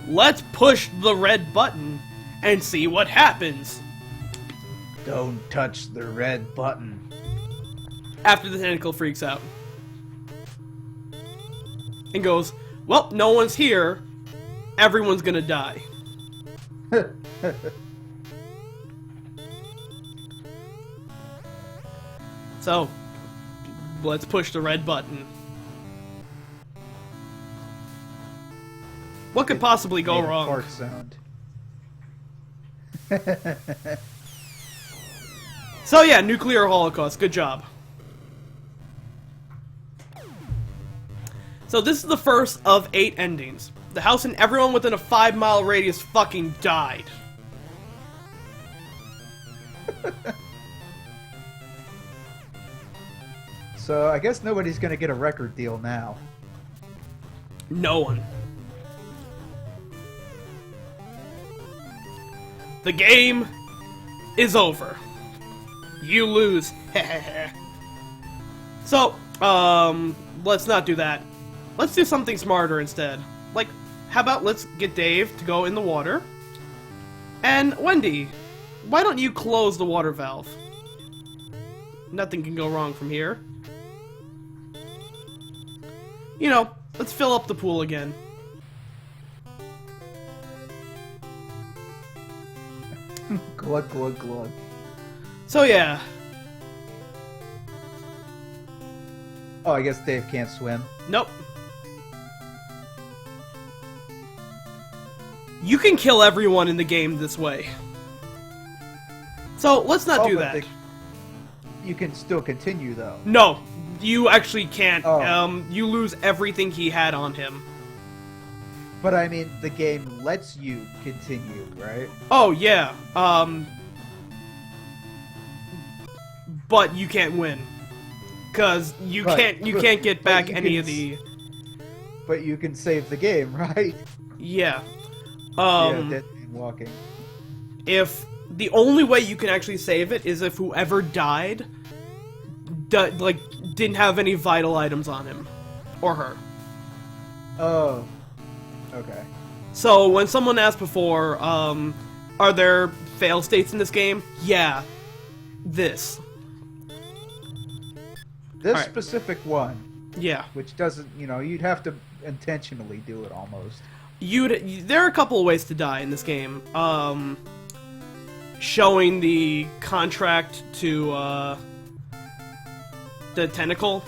Let's push the red button and see what happens. Don't touch the red button. After the tentacle freaks out. And goes, well, no one's here. Everyone's gonna die. So, let's push the red button. What could possibly go wrong? Fart sound. So yeah, nuclear holocaust. Good job. So this is the first of 8 endings. The house and everyone within a 5-mile radius fucking died. So I guess nobody's gonna get a record deal now. No one. The game is over. You lose. So, let's not do that. Let's do something smarter instead. Like, how about let's get Dave to go in the water? And Wendy, why don't you close the water valve? Nothing can go wrong from here. You know, let's fill up the pool again. Glug, glug, glug. So yeah. Oh, I guess Dave can't swim. Nope. You can kill everyone in the game this way. So, let's not do that. You can still continue, though. No, you actually can't. Oh. You lose everything he had on him. But I mean, the game lets you continue, right? Oh, yeah. But you can't win. Because you Right. can't get But back you any can of the... But you can save the game, right? Yeah. Yeah, dead man walking. If the only way you can actually save it is if whoever died, didn't have any vital items on him. Or her. Oh. Okay. So, when someone asked before, are there fail states in this game? Yeah. This. This Alright. specific one, Yeah. which doesn't, you'd have to intentionally do it almost. There are a couple of ways to die in this game. Showing the contract to, the tentacle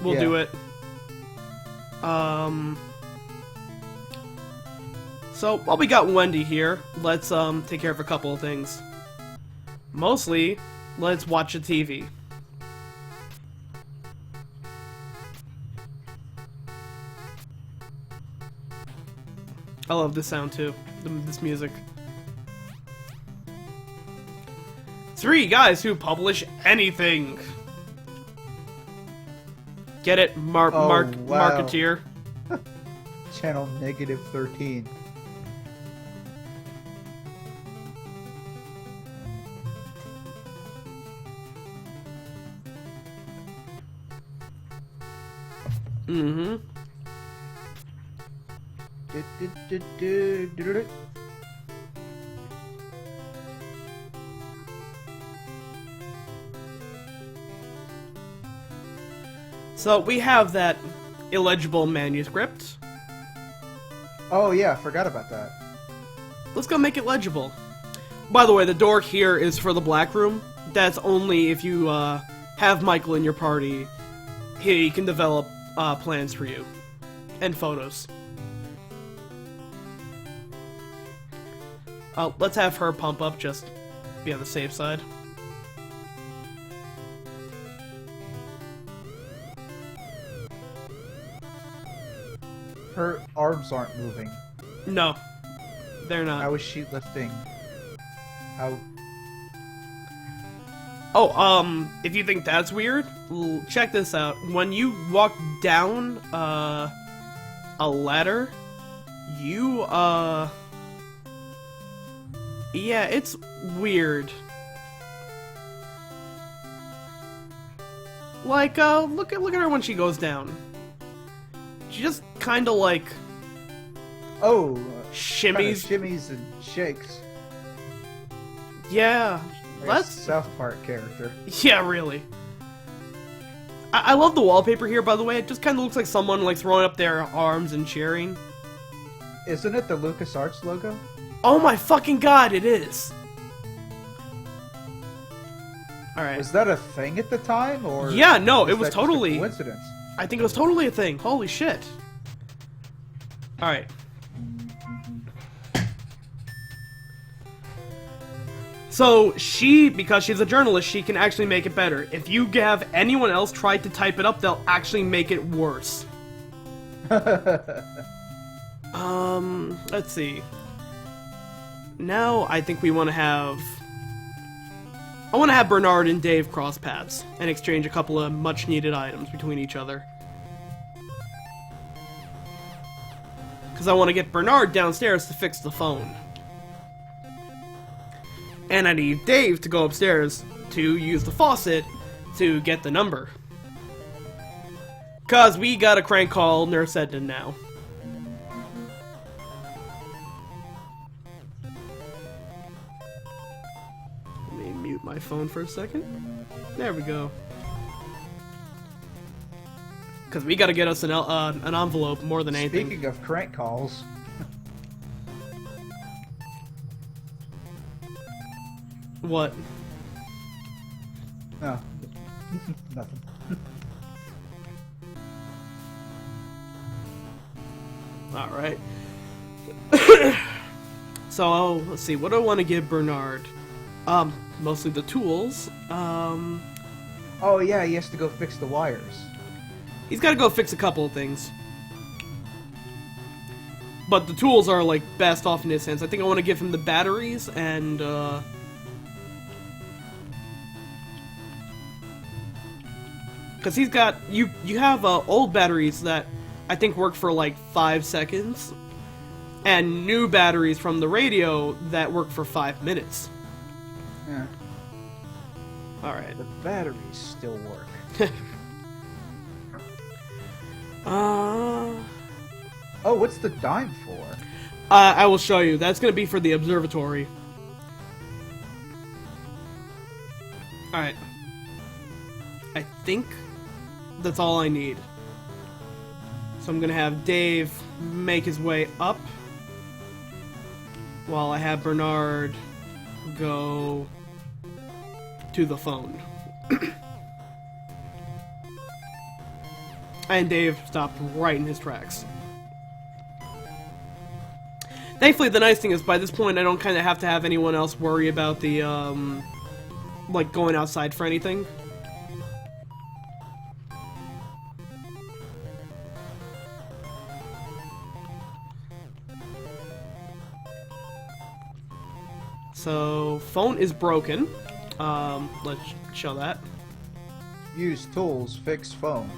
will do it. So, while we got Wendy here, let's, take care of a couple of things. Mostly, let's watch the TV. I love this sound too, this music. 3 guys who publish anything. Get it, wow. marketeer. Channel -13. Mm-hmm. So we have that illegible manuscript. Oh yeah, I forgot about that. Let's go make it legible. By the way, the door here is for the black room. That's only if you have Michael in your party. He can develop plans for you. And photos. Let's have her pump up, just be on the safe side. Her arms aren't moving. No, they're not. How is she lifting? How? Oh, if you think that's weird, check this out. When you walk down, a ladder, you, yeah, it's weird. Like, look at her when she goes down. She just kinda, like... Oh! Shimmies. Shimmies and shakes. Yeah. Like a South Park character. Yeah, really. I love the wallpaper here, by the way. It just kinda looks like someone, like, throwing up their arms and cheering. Isn't it the LucasArts logo? Oh my fucking god, it is! Alright. Was that a thing at the time, or? Yeah, no, it was that totally... just a coincidence? I think it was totally a thing. Holy shit. Alright. So, because she's a journalist, she can actually make it better. If you have anyone else try to type it up, they'll actually make it worse. Let's see. Now, I think we want to have... I want to have Bernard and Dave cross paths and exchange a couple of much-needed items between each other. Because I want to get Bernard downstairs to fix the phone. And I need Dave to go upstairs to use the faucet to get the number. Because we gotta crank call Nurse Edna now. Let me mute my phone for a second. There we go. Because we gotta get us an envelope more than anything. Speaking of crank calls... What? No. Nothing. Alright. So, let's see, what do I want to give Bernard? Mostly the tools. Oh yeah, he has to go fix the wires. He's gotta go fix a couple of things. But the tools are, like, best off in his hands. I think I want to give him the batteries and, because he's got, you have, old batteries that I think work for, like, 5 seconds. And new batteries from the radio that work for 5 minutes. Yeah. Alright. The batteries still work. Oh, what's the dime for? I will show you. That's gonna be for the observatory. Alright. I think that's all I need. So I'm gonna have Dave make his way up while I have Bernard go to the phone. And Dave stopped right in his tracks. Thankfully, the nice thing is, by this point, I don't kind of have to have anyone else worry about the, like, going outside for anything. So, phone is broken. Let's show that. Use tools, fix phone.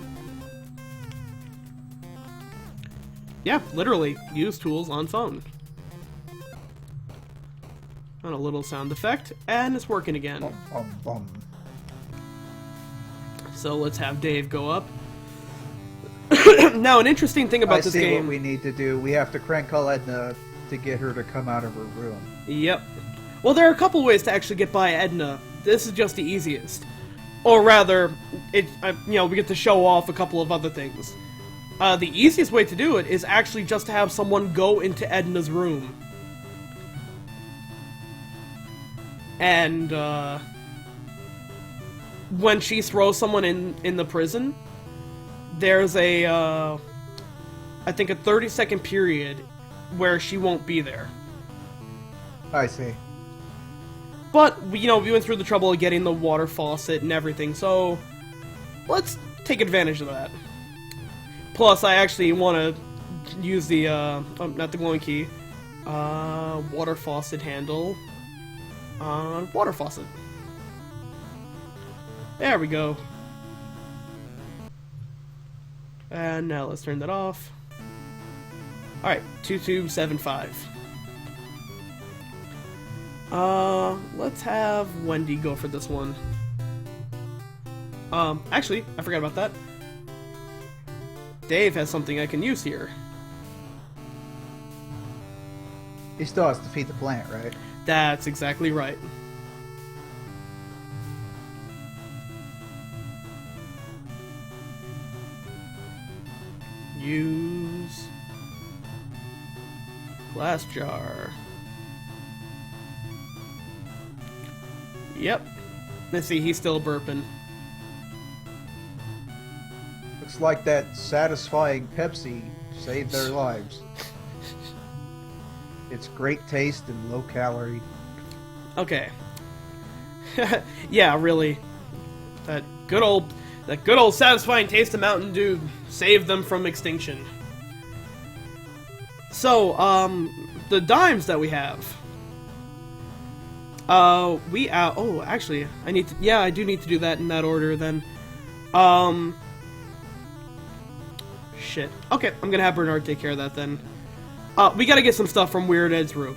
Yeah, literally, use tools on phone. And a little sound effect, and it's working again. Bum, bum, bum. So let's have Dave go up. Now, an interesting thing about this game... what we need to do. We have to crank call Edna to get her to come out of her room. Yep. Well, there are a couple ways to actually get by Edna. This is just the easiest. Or rather, you know, we get to show off a couple of other things. The easiest way to do it is actually just to have someone go into Edna's room. And, when she throws someone in the prison, there's a, I think a 30-second period where she won't be there. I see. But, you know, we went through the trouble of getting the water faucet and everything, so let's take advantage of that. Plus, I actually want to use the, not the glowing key, water faucet handle. on water faucet. There we go. And now let's turn that off. Alright, 2275. Let's have Wendy go for this one. Actually, I forgot about that. Dave has something I can use here. He still has to feed the plant, right? That's exactly right. Use glass jar. Yep. Let's see, he's still burping. Looks like that satisfying Pepsi saved their lives. It's great taste and low calorie. Okay. Yeah, really. That good old satisfying taste of Mountain Dew saved them from extinction. So, the dimes that we have. Oh, actually, I do need to do that in that order then. Shit. Okay, I'm gonna have Bernard take care of that then. We gotta get some stuff from Weird Ed's room.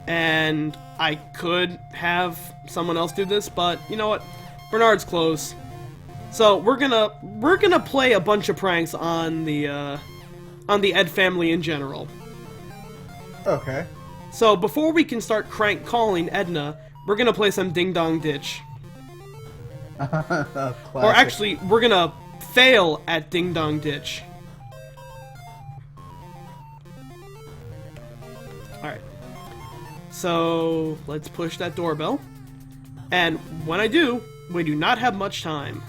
And I could have someone else do this, but you know what? Bernard's close. So we're gonna play a bunch of pranks on the Ed family in general. Okay. So before we can start crank calling Edna, we're gonna play some Ding Dong Ditch. Or actually, we're gonna fail at Ding Dong Ditch. Alright. So, let's push that doorbell. And when I do, we do not have much time.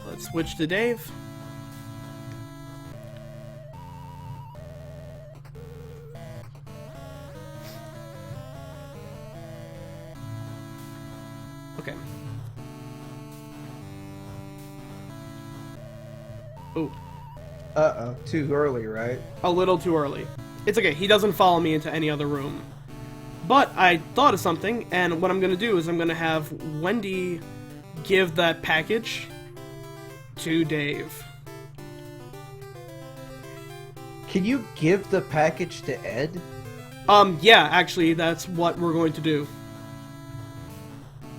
Let's switch to Dave. Okay. Ooh. Uh-oh, too early, right? A little too early. It's okay, he doesn't follow me into any other room. But I thought of something, and what I'm gonna do is I'm gonna have Wendy give that package to Dave. Can you give the package to Ed? Yeah, actually, that's what we're going to do.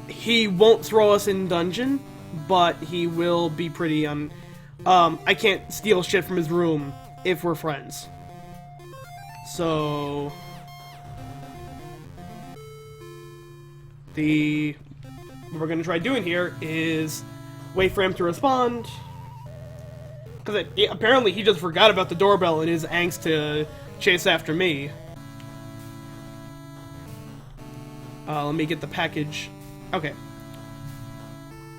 He won't throw us in dungeon, but he will be pretty, I can't steal shit from his room if we're friends. So... what we're gonna try doing here is wait for him to respond. Because apparently he just forgot about the doorbell in his angst to chase after me. Let me get the package. Okay.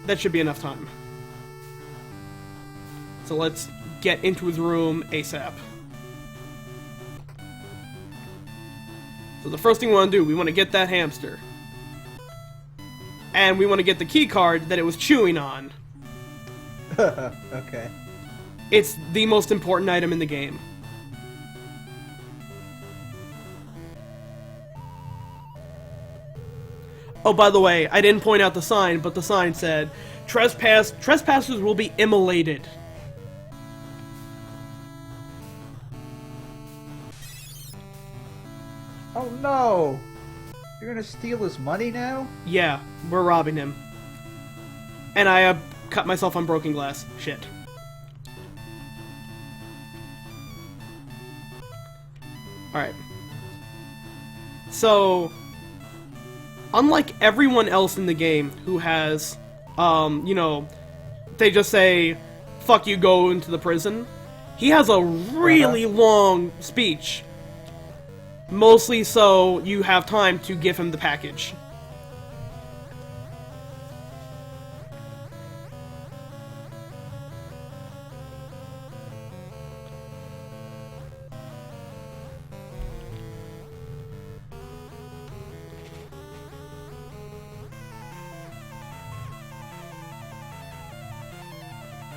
That should be enough time. So let's get into his room ASAP. So the first thing we want to do, we want to get that hamster. And we want to get the key card that it was chewing on. Okay. It's the most important item in the game. Oh, by the way, I didn't point out the sign, but the sign said, trespassers will be immolated. Oh no! You're gonna steal his money now? Yeah, we're robbing him. And I cut myself on broken glass. Shit. Alright. So, unlike everyone else in the game who has, you know, they just say, fuck you, go into the prison, he has a really long speech. Mostly so you have time to give him the package.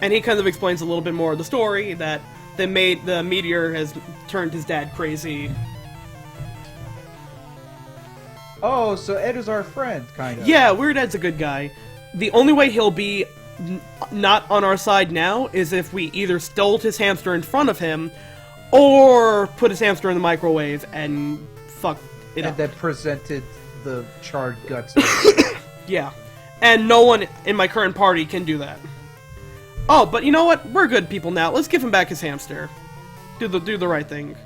And he kind of explains a little bit more of the story, that the meteor has turned his dad crazy. Oh, so Ed is our friend, kind of. Yeah, Weird Ed's a good guy. The only way he'll be not on our side now is if we either stole his hamster in front of him, or put his hamster in the microwave and fuck it up. And then presented the charred guts. Yeah. And no one in my current party can do that. Oh, but you know what? We're good people now. Let's give him back his hamster. Do the right thing.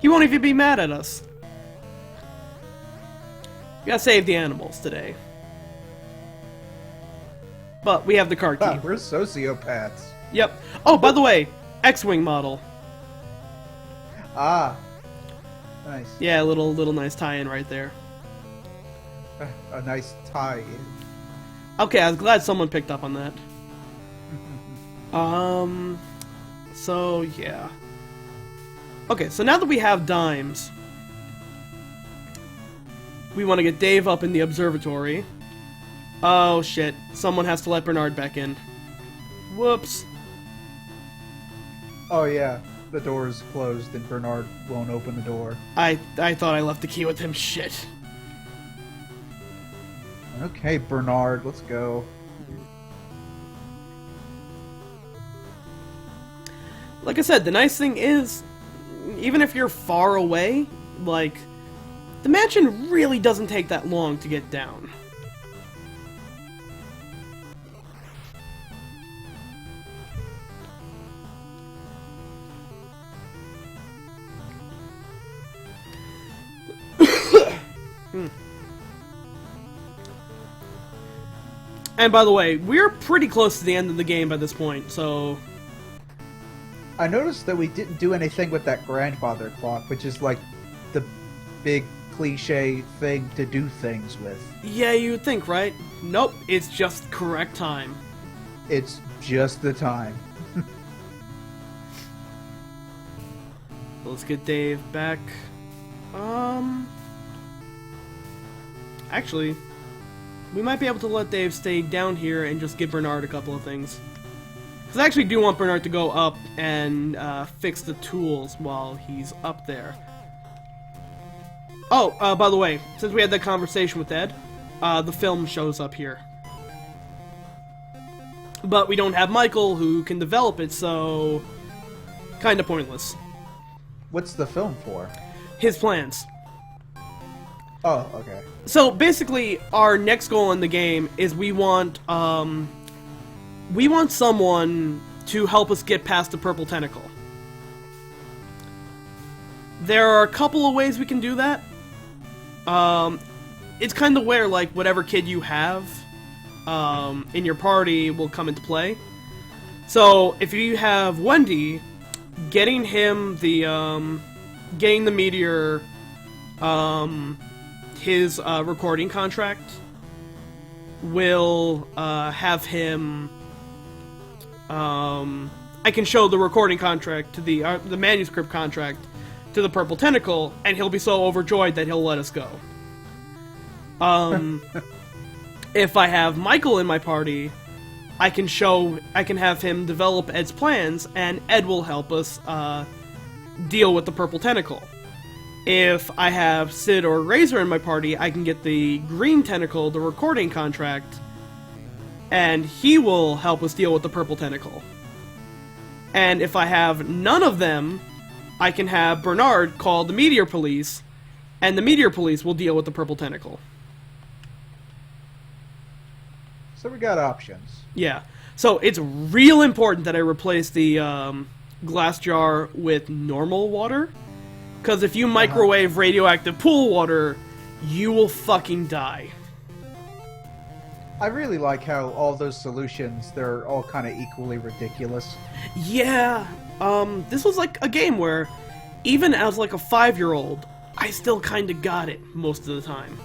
He won't even be mad at us. We gotta save the animals today. But we have the car key. Wow, we're sociopaths. Yep. Oh, by the way, X-Wing model. Ah. Nice. Yeah, little nice tie-in right there. A nice tie-in. Okay, I was glad someone picked up on that. So, yeah. Okay, so now that we have dimes, we want to get Dave up in the observatory. Oh, shit. Someone has to let Bernard back in. Whoops. Oh, yeah. The door is closed and Bernard won't open the door. I thought I left the key with him. Shit. Okay, Bernard, let's go. Like I said, the nice thing is, even if you're far away, like, the mansion really doesn't take that long to get down. And by the way, we're pretty close to the end of the game by this point, so... I noticed that we didn't do anything with that grandfather clock, which is like the big cliche thing to do things with. Yeah, you'd think, right? Nope, it's just correct time. It's just the time. Let's get Dave back. Actually, we might be able to let Dave stay down here and just give Bernard a couple of things. Because I actually do want Bernard to go up and fix the tools while he's up there. Oh, by the way, since we had that conversation with Ed, the film shows up here. But we don't have Michael who can develop it, so... kinda pointless. What's the film for? His plans. Oh, okay. So basically, our next goal in the game is we want someone to help us get past the purple tentacle. There are a couple of ways we can do that. It's kind of where, like, whatever kid you have in your party will come into play. So, if you have Wendy, getting him getting the meteor, his recording contract will have him. I can show the recording contract to the manuscript contract to the purple tentacle, and he'll be so overjoyed that he'll let us go. If I have Michael in my party, I can have him develop Ed's plans, and Ed will help us deal with the purple tentacle. If I have Sid or Razor in my party, I can get the green tentacle, the recording contract, and he will help us deal with the purple tentacle. And if I have none of them, I can have Bernard call the meteor police, and the meteor police will deal with the purple tentacle. So we got options. Yeah. So it's real important that I replace the glass jar with normal water. Because if you microwave radioactive pool water, you will fucking die. I really like how all those solutions, they're all kind of equally ridiculous. Yeah. This was like a game where, even as like a 5-year-old, I still kind of got it most of the time.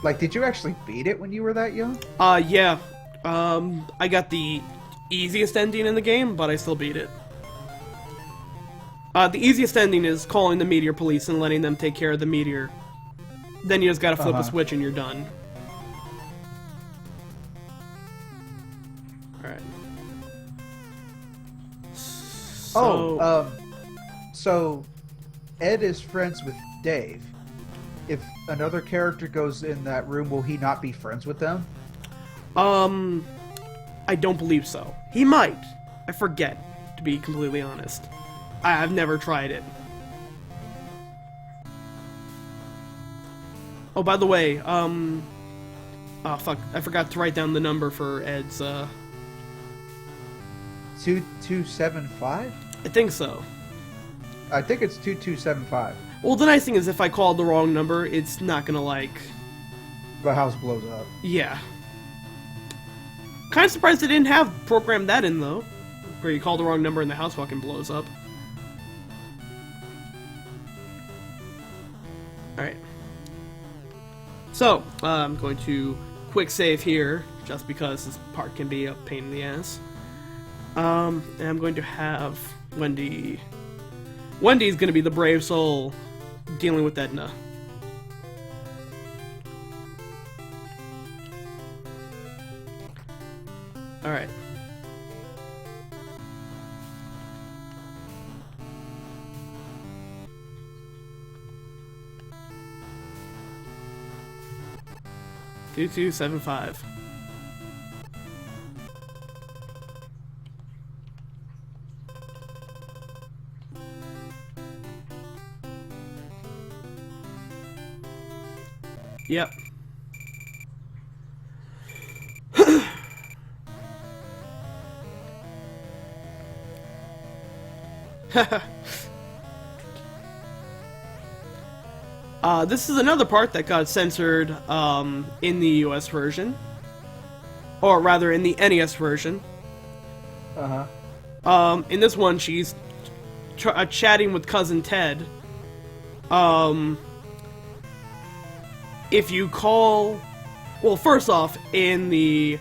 Like, did you actually beat it when you were that young? Yeah. I got the easiest ending in the game, but I still beat it. The easiest ending is calling the meteor police and letting them take care of the meteor. Then you just gotta flip a switch and you're done. Alright. So So Ed is friends with Dave. if another character goes in that room, will he not be friends with them? I don't believe so. He might. I forget, to be completely honest. I've never tried it. Oh, by the way, oh, fuck. I forgot to write down the number for Ed's, 2275? I think so. I think it's 2275. Well, the nice thing is if I called the wrong number, it's not gonna, like... The house blows up. Yeah. Kinda surprised they didn't have programmed that in, though. Where you call the wrong number and the house fucking blows up. Alright. So, I'm going to quick save here, just because this part can be a pain in the ass. And I'm going to have Wendy... Wendy's gonna be the brave soul dealing with Edna. Alright. Two, 275. Yep. This is another part that got censored in the US version. Or rather, in the NES version. Uh-huh. In this one, she's chatting with Cousin Ted. If you call... Well, first off, in the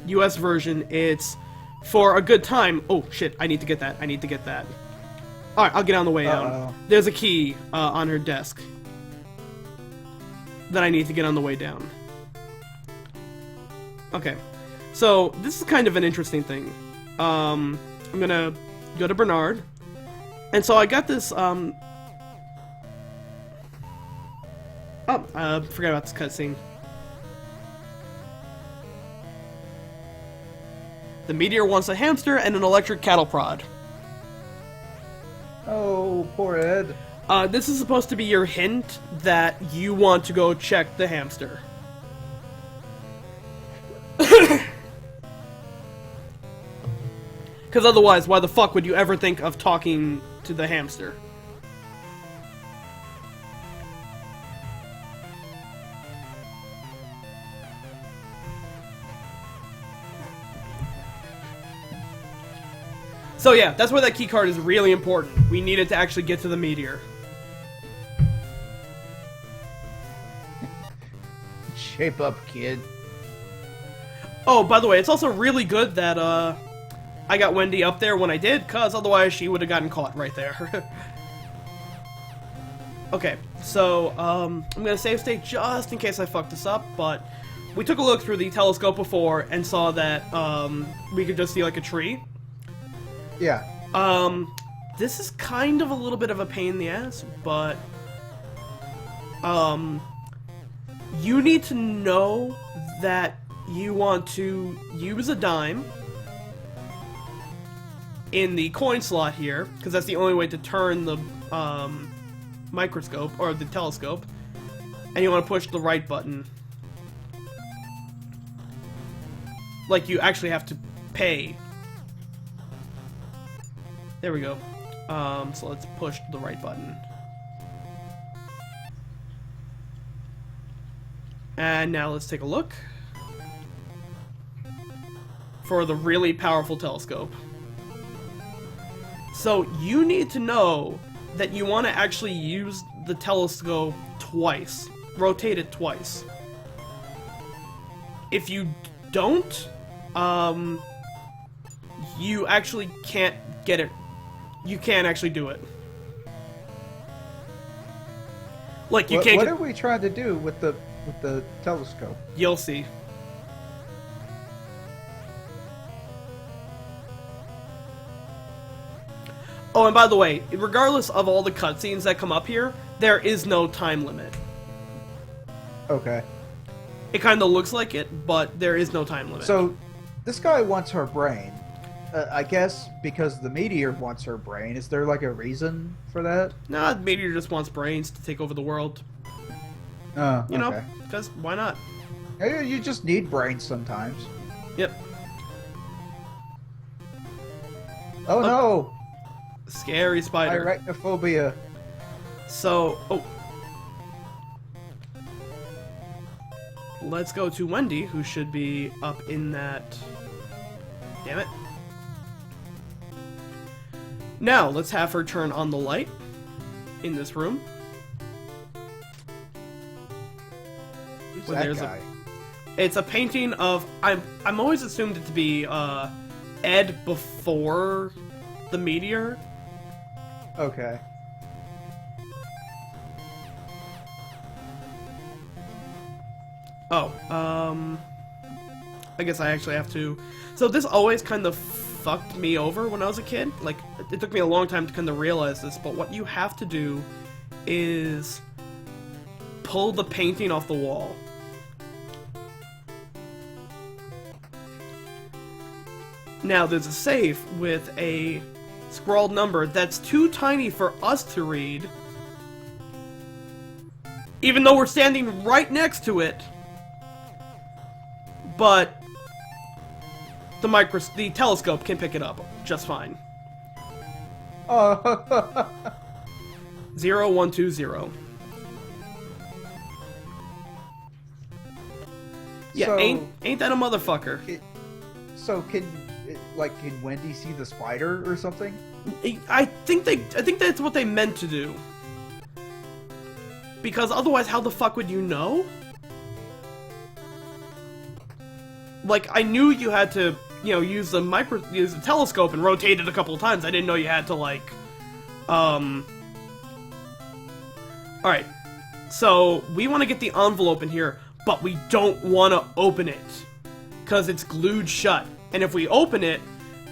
US version, it's for a good time. Oh, shit, I need to get that. I need to get that. Alright, I'll get on the way down. There's a key on her desk that I need to get on the way down. Okay. So, this is kind of an interesting thing. I'm gonna go to Bernard. And so I got this, Oh, forgot about this cutscene. The meteor wants a hamster and an electric cattle prod. Oh, poor Ed. This is supposed to be your hint that you want to go check the hamster. Because otherwise, why the fuck would you ever think of talking to the hamster? So yeah, that's why that key card is really important. We need it to actually get to the meteor. Shape up, kid. Oh, by the way, it's also really good that I got Wendy up there when I did, cause otherwise she would have gotten caught right there. Okay, so I'm gonna save state just in case I fuck this up, but we took a look through the telescope before and saw that we could just see like a tree. Yeah. This is kind of a little bit of a pain in the ass, but you need to know that you want to use a dime in the coin slot here, because that's the only way to turn the microscope, or the telescope, and you want to push the right button. Like, you actually have to pay. There we go. So let's push the right button. And now let's take a look for the really powerful telescope. So you need to know that you want to actually use the telescope twice. Rotate it twice. If you don't, you actually can't get it. You can't actually do it. Like, you can't. What are we trying to do with the telescope? You'll see. Oh, and by the way, regardless of all the cutscenes that come up here, there is no time limit. Okay. It kind of looks like it, but there is no time limit. So, this guy wants her brain. I guess because the meteor wants her brain. Is there like a reason for that? Nah, the meteor just wants brains to take over the world. Oh, You know, because why not? Hey, you just need brains sometimes. Yep. Oh no! Scary spider. Arachnophobia. So, let's go to Wendy, who should be up in that... Damn it. Now, let's have her turn on the light in this room. Who's When that there's guy? It's a painting of... I'm always assumed it to be Ed before the meteor. Okay. Oh, I guess I actually have to... So this always kind of fucked me over when I was a kid. Like, it took me a long time to kind of realize this, but what you have to do is pull the painting off the wall. Now, there's a safe with a scrawled number that's too tiny for us to read, even though we're standing right next to it. But the telescope can pick it up just fine. Oh. 0120. Yeah, So- ain't that a motherfucker? So can Wendy see the spider or something? I think that's what they meant to do. Because otherwise, how the fuck would you know? Like, I knew you had to, you know, use the telescope and rotate it a couple of times. I didn't know you had to, like, Alright. So, we want to get the envelope in here, but we don't want to open it. Because it's glued shut. And if we open it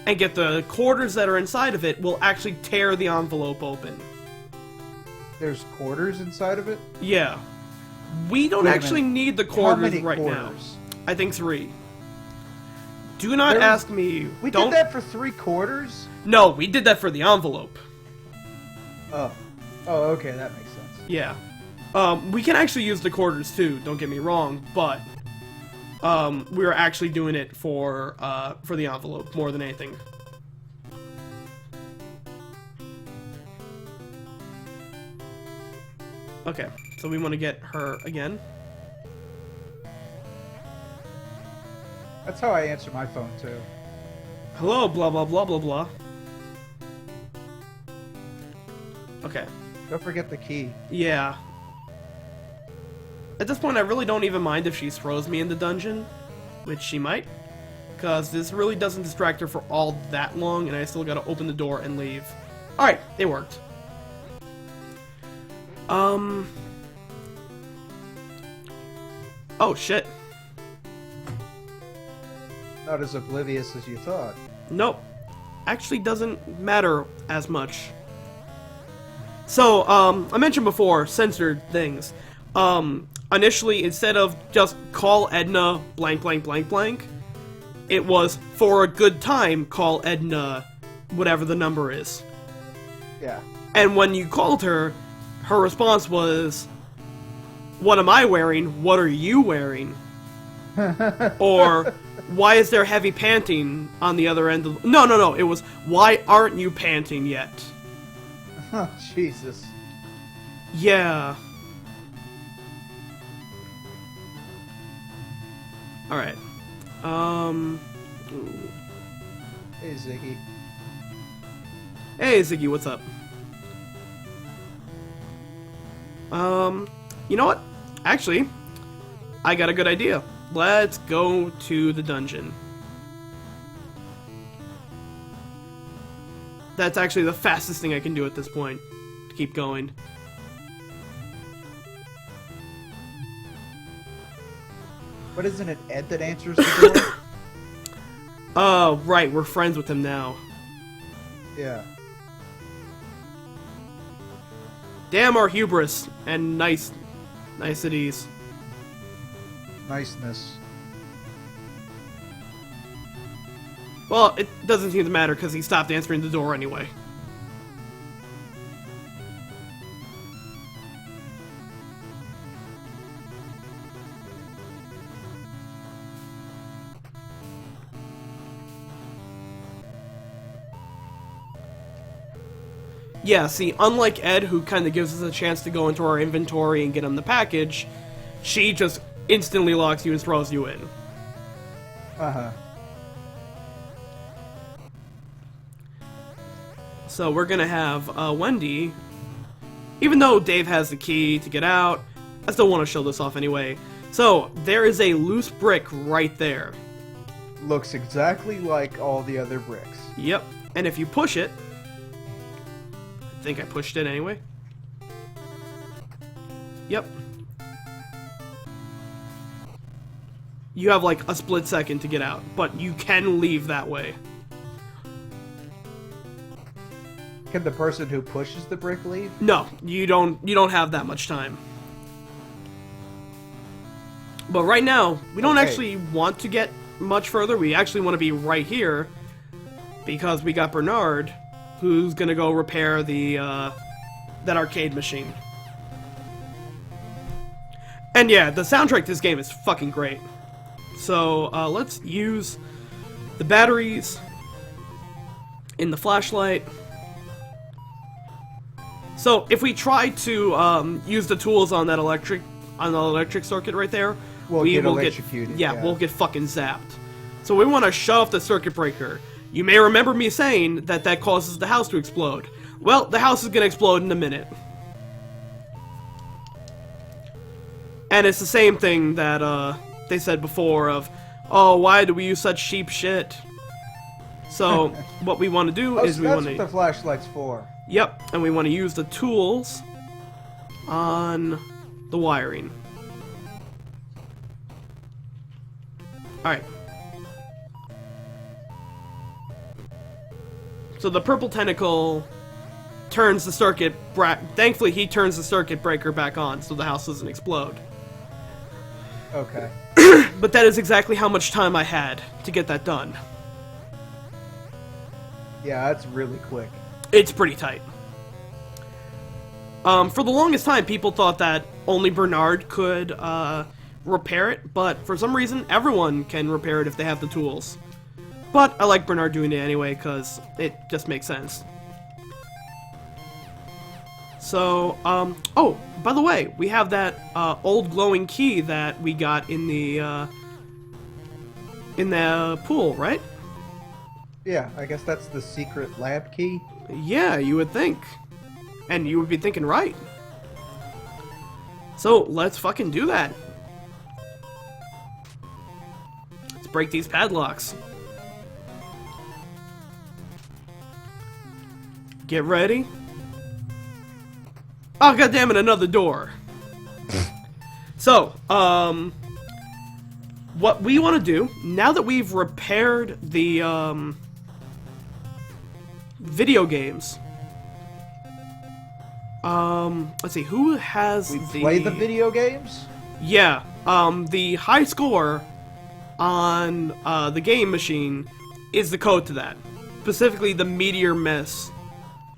and get the quarters that are inside of it, we'll actually tear the envelope open. There's quarters inside of it? Yeah. We don't Wait a actually minute. need the How quarters many right now. quarters? I think 3. Do not There was- ask me. We don't. did that for 3 quarters? No, we did that for the envelope. Oh. Oh, okay, that makes sense. Yeah. We can actually use the quarters too, don't get me wrong, but we were actually doing it for the envelope more than anything. Okay, so we want to get her again. That's how I answer my phone too. Hello, blah blah blah blah blah. Okay. Don't forget the key. Yeah. At this point, I really don't even mind if she throws me in the dungeon, which she might, because this really doesn't distract her for all that long, and I still gotta open the door and leave. Alright, it worked. Oh, shit. Not as oblivious as you thought. Nope. Actually doesn't matter as much. So, I mentioned before, censored things. Initially, instead of just call Edna blank blank blank blank, it was for a good time, call Edna whatever the number is. Yeah. And when you called her, her response was, "What am I wearing? What are you wearing?" Or, "Why is there heavy panting on the other end of..." No, it was, "Why aren't you panting yet?" Oh, Jesus. Yeah. Alright. Hey, Ziggy. Hey, Ziggy, what's up? You know what? Actually, I got a good idea. Let's go to the dungeon. That's actually the fastest thing I can do at this point, to keep going. But isn't it Ed that answers the door? Oh, right, we're friends with him now. Yeah. Damn our hubris and niceties. Niceness. Well, it doesn't seem to matter because he stopped answering the door anyway. Yeah, see, unlike Ed, who kind of gives us a chance to go into our inventory and get him the package, she just instantly locks you and throws you in. Uh-huh. So we're gonna have Wendy, even though Dave has the key to get out, I still want to show this off anyway. So, there is a loose brick right there. Looks exactly like all the other bricks. Yep, and if you push it, I think I pushed it anyway. Yep. You have like a split second to get out, but you can leave that way. Can the person who pushes the brick leave? No, you don't have that much time. But right now, we don't actually want to get much further. We actually want to be right here because we got Bernard, who's gonna go repair the that arcade machine. And yeah, the soundtrack to this game is fucking great. So let's use the batteries in the flashlight. So if we try to use the tools on that electric circuit right there, we'll we get will electrocuted. Yeah, we'll get fucking zapped. So we want to shut off the circuit breaker. You may remember me saying that causes the house to explode. Well, the house is gonna explode in a minute. And it's the same thing that they said before of, oh, why do we use such cheap shit? So what we want to do is we want to. That's what the flashlight's for. Yep, and we want to use the tools on the wiring. Alright. So the purple tentacle turns the circuit... Thankfully, he turns the circuit breaker back on so the house doesn't explode. Okay. But that is exactly how much time I had to get that done. Yeah, that's really quick. It's pretty tight. For the longest time, people thought that only Bernard could repair it, but for some reason, everyone can repair it if they have the tools. But I like Bernard doing it anyway, because it just makes sense. So, oh, by the way, we have that old glowing key that we got in the pool, right? Yeah, I guess that's the secret lab key. Yeah, you would think. And you would be thinking right. So, let's fucking do that. Let's break these padlocks. Get ready. Oh, goddammit, another door. So, what we want to do, now that we've repaired the, video games, let's see, who has We play the video games? Yeah, the high score on, the game machine is the code to that. Specifically, the Meteor Mess,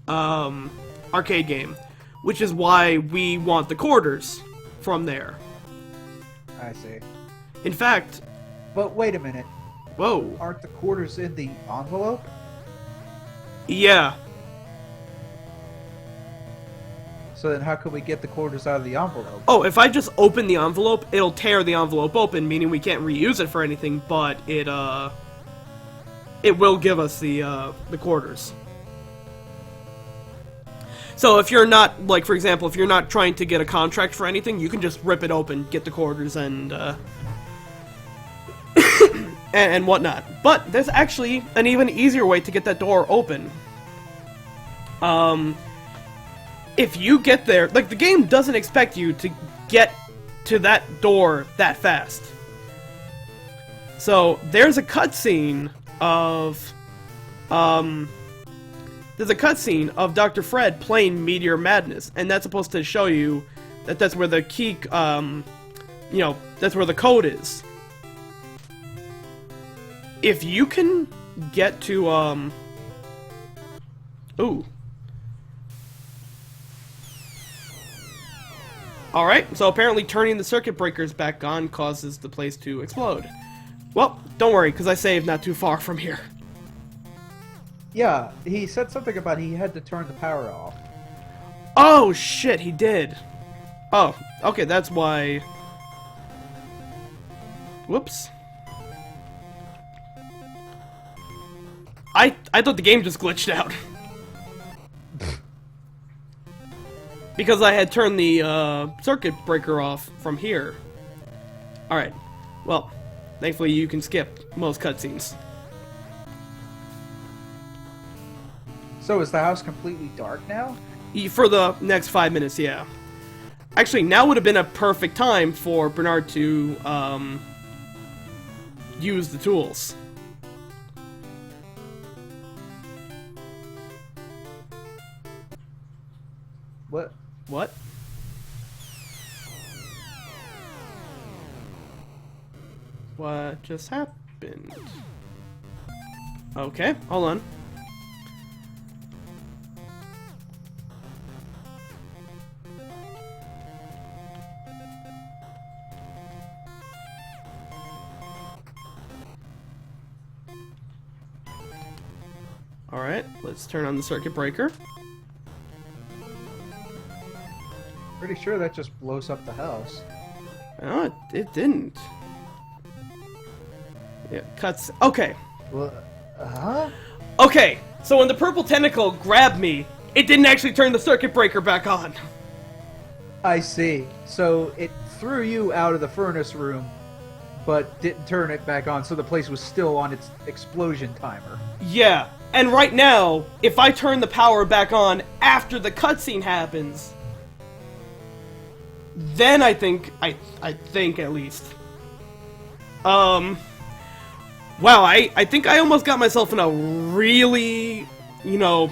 arcade game. Which is why we want the quarters from there. I see. In fact... But wait a minute. Whoa. Aren't the quarters in the envelope? Yeah. So then how can we get the quarters out of the envelope? Oh, if I just open the envelope, it'll tear the envelope open, meaning we can't reuse it for anything, but it will give us the quarters. So if you're not, like, for example, if you're not trying to get a contract for anything, you can just rip it open, get the quarters, and, and whatnot. But there's actually an even easier way to get that door open. If you get there, like, the game doesn't expect you to get to that door that fast. So, there's a cutscene of, there's a cutscene of Dr. Fred playing Meteor Madness, and that's supposed to show you that that's where the key, you know, that's where the code is. If you can get to, ooh. Alright, so apparently turning the circuit breakers back on causes the place to explode. Well, don't worry, because I saved not too far from here. Yeah, he said something about he had to turn the power off. Oh, shit, he did. Oh, okay, that's why... Whoops. I thought the game just glitched out. Because I had turned the circuit breaker off from here. Alright, well, thankfully you can skip most cutscenes. So is the house completely dark now? For the next 5 minutes, yeah. Actually, now would have been a perfect time for Bernard to use the tools. What? What? What just happened? Okay, hold on. Alright, let's turn on the circuit breaker. Pretty sure that just blows up the house. Oh, it didn't. Yeah, cuts. Okay. Well, huh? Okay, so when the purple tentacle grabbed me, it didn't actually turn the circuit breaker back on. I see. So it threw you out of the furnace room, but didn't turn it back on, so the place was still on its explosion timer. Yeah, and right now, if I turn the power back on after the cutscene happens, then I think at least. Wow, I think I almost got myself in a really, you know,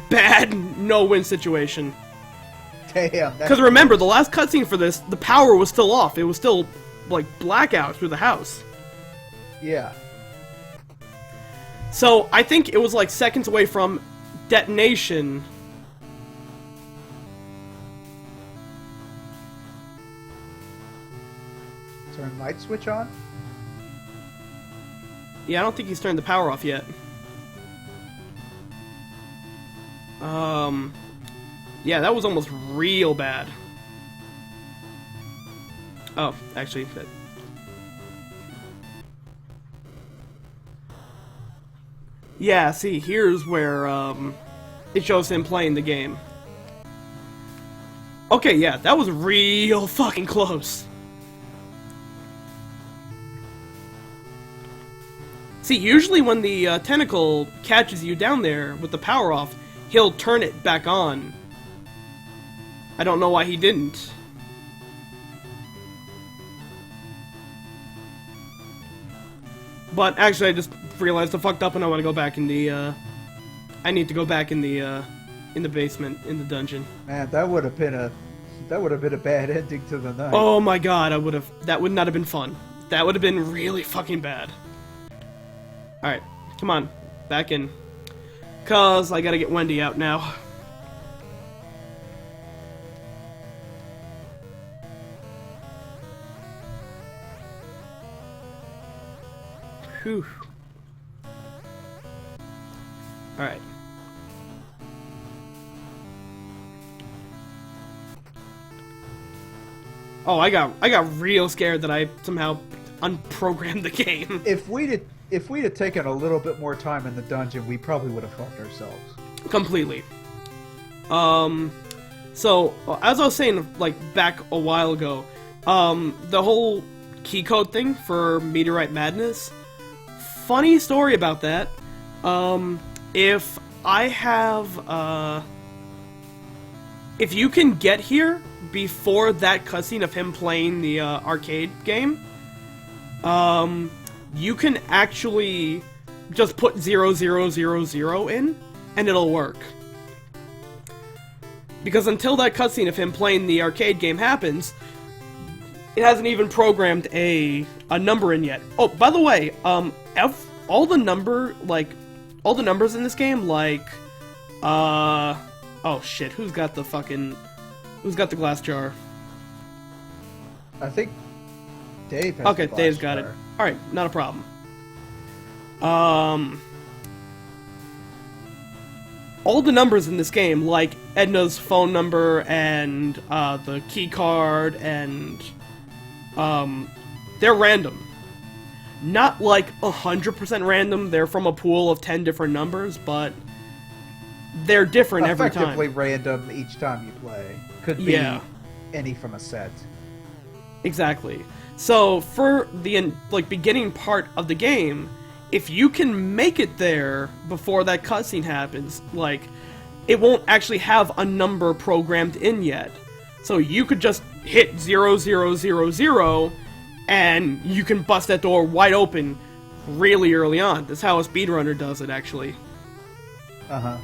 bad no-win situation. Damn. Because remember, the last cutscene for this, the power was still off. It was still, like, blackout through the house. Yeah. So, I think it was, like, seconds away from detonation. Turn light switch on? Yeah, I don't think he's turned the power off yet. Yeah, that was almost real bad. Oh, actually, that... Yeah, see, here's where, it shows him playing the game. Okay, yeah, that was real fucking close. See, usually when the tentacle catches you down there with the power off, he'll turn it back on. I don't know why he didn't. But actually, I just realized I fucked up and I want to go back in the, I need to go back in the basement, in the dungeon. Man, that would have been a bad ending to the night. Oh my god, that would not have been fun. That would have been really fucking bad. Alright, come on, back in. 'Cause I gotta get Wendy out now. Whew. Alright. Oh, I got real scared that I somehow unprogrammed the game. If we'd have taken a little bit more time in the dungeon, we probably would have fucked ourselves. Completely. So, as I was saying, like, back a while ago, the whole key code thing for Meteorite Madness, funny story about that. If I have, if you can get here before that cutscene of him playing the, arcade game, you can actually just put 0000 in, and it'll work. Because until that cutscene of him playing the arcade game happens, it hasn't even programmed a number in yet. Oh, by the way, all the numbers in this game, like, oh shit, who's got the glass jar? I think Dave has Okay, the glass Dave's got it. jar. Alright, not a problem. All the numbers in this game, like Edna's phone number and the key card, and they're random. Not like 100% random, they're from a pool of 10 different numbers, but they're different every time. Effectively random each time you play. Could be any from a set. Exactly. So for the beginning part of the game, if you can make it there before that cutscene happens, like, it won't actually have a number programmed in yet. So you could just hit 0000 and you can bust that door wide open really early on. That's how a speedrunner does it, actually. Uh-huh.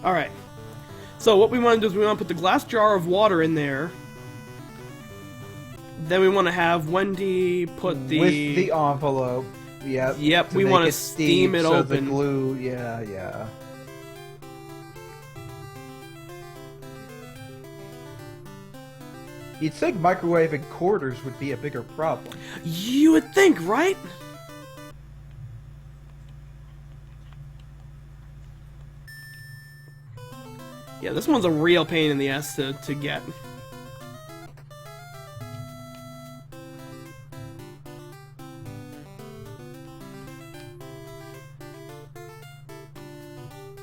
Alright. So what we want to do is we want to put the glass jar of water in there. Then we want to have Wendy put the... With the envelope. Yep. Yep, we want to steam it so open. The glue, yeah. You'd think microwaving quarters would be a bigger problem. You would think, right? Yeah, this one's a real pain in the ass to get.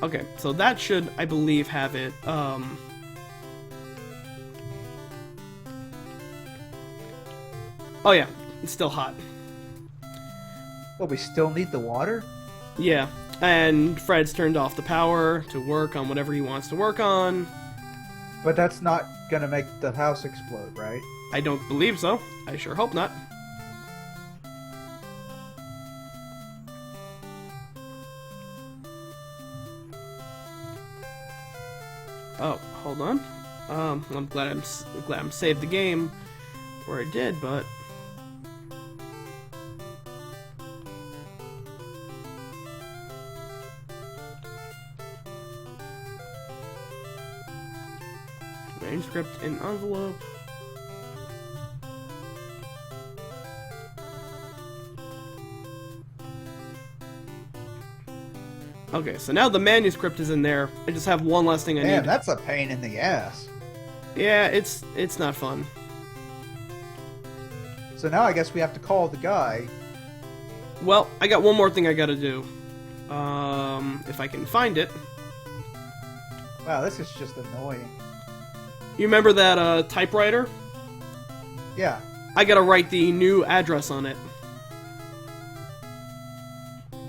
Okay, so that should, I believe, have it. Oh yeah, it's still hot. Well, we still need the water? Yeah, and Fred's turned off the power to work on whatever he wants to work on. But that's not gonna make the house explode, right? I don't believe so. I sure hope not. Oh, hold on. I'm glad I'm saved the game where I did, but manuscript in envelope. Okay, so now the manuscript is in there. I just have one last thing I Man, need. that's a pain in the ass. Yeah, it's not fun. So now I guess we have to call the guy. Well, I got one more thing I gotta do. If I can find it. Wow, this is just annoying. You remember that typewriter? Yeah. I gotta write the new address on it.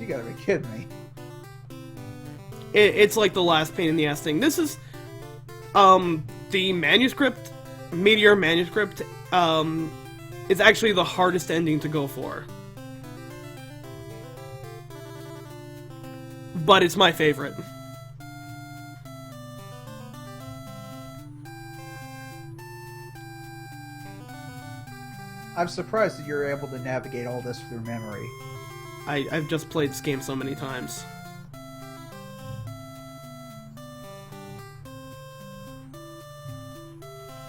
You gotta be kidding me. It's like the last pain in the ass thing. This is, the manuscript, Meteor manuscript, is actually the hardest ending to go for. But it's my favorite. I'm surprised that you're able to navigate all this through memory. I've just played this game so many times.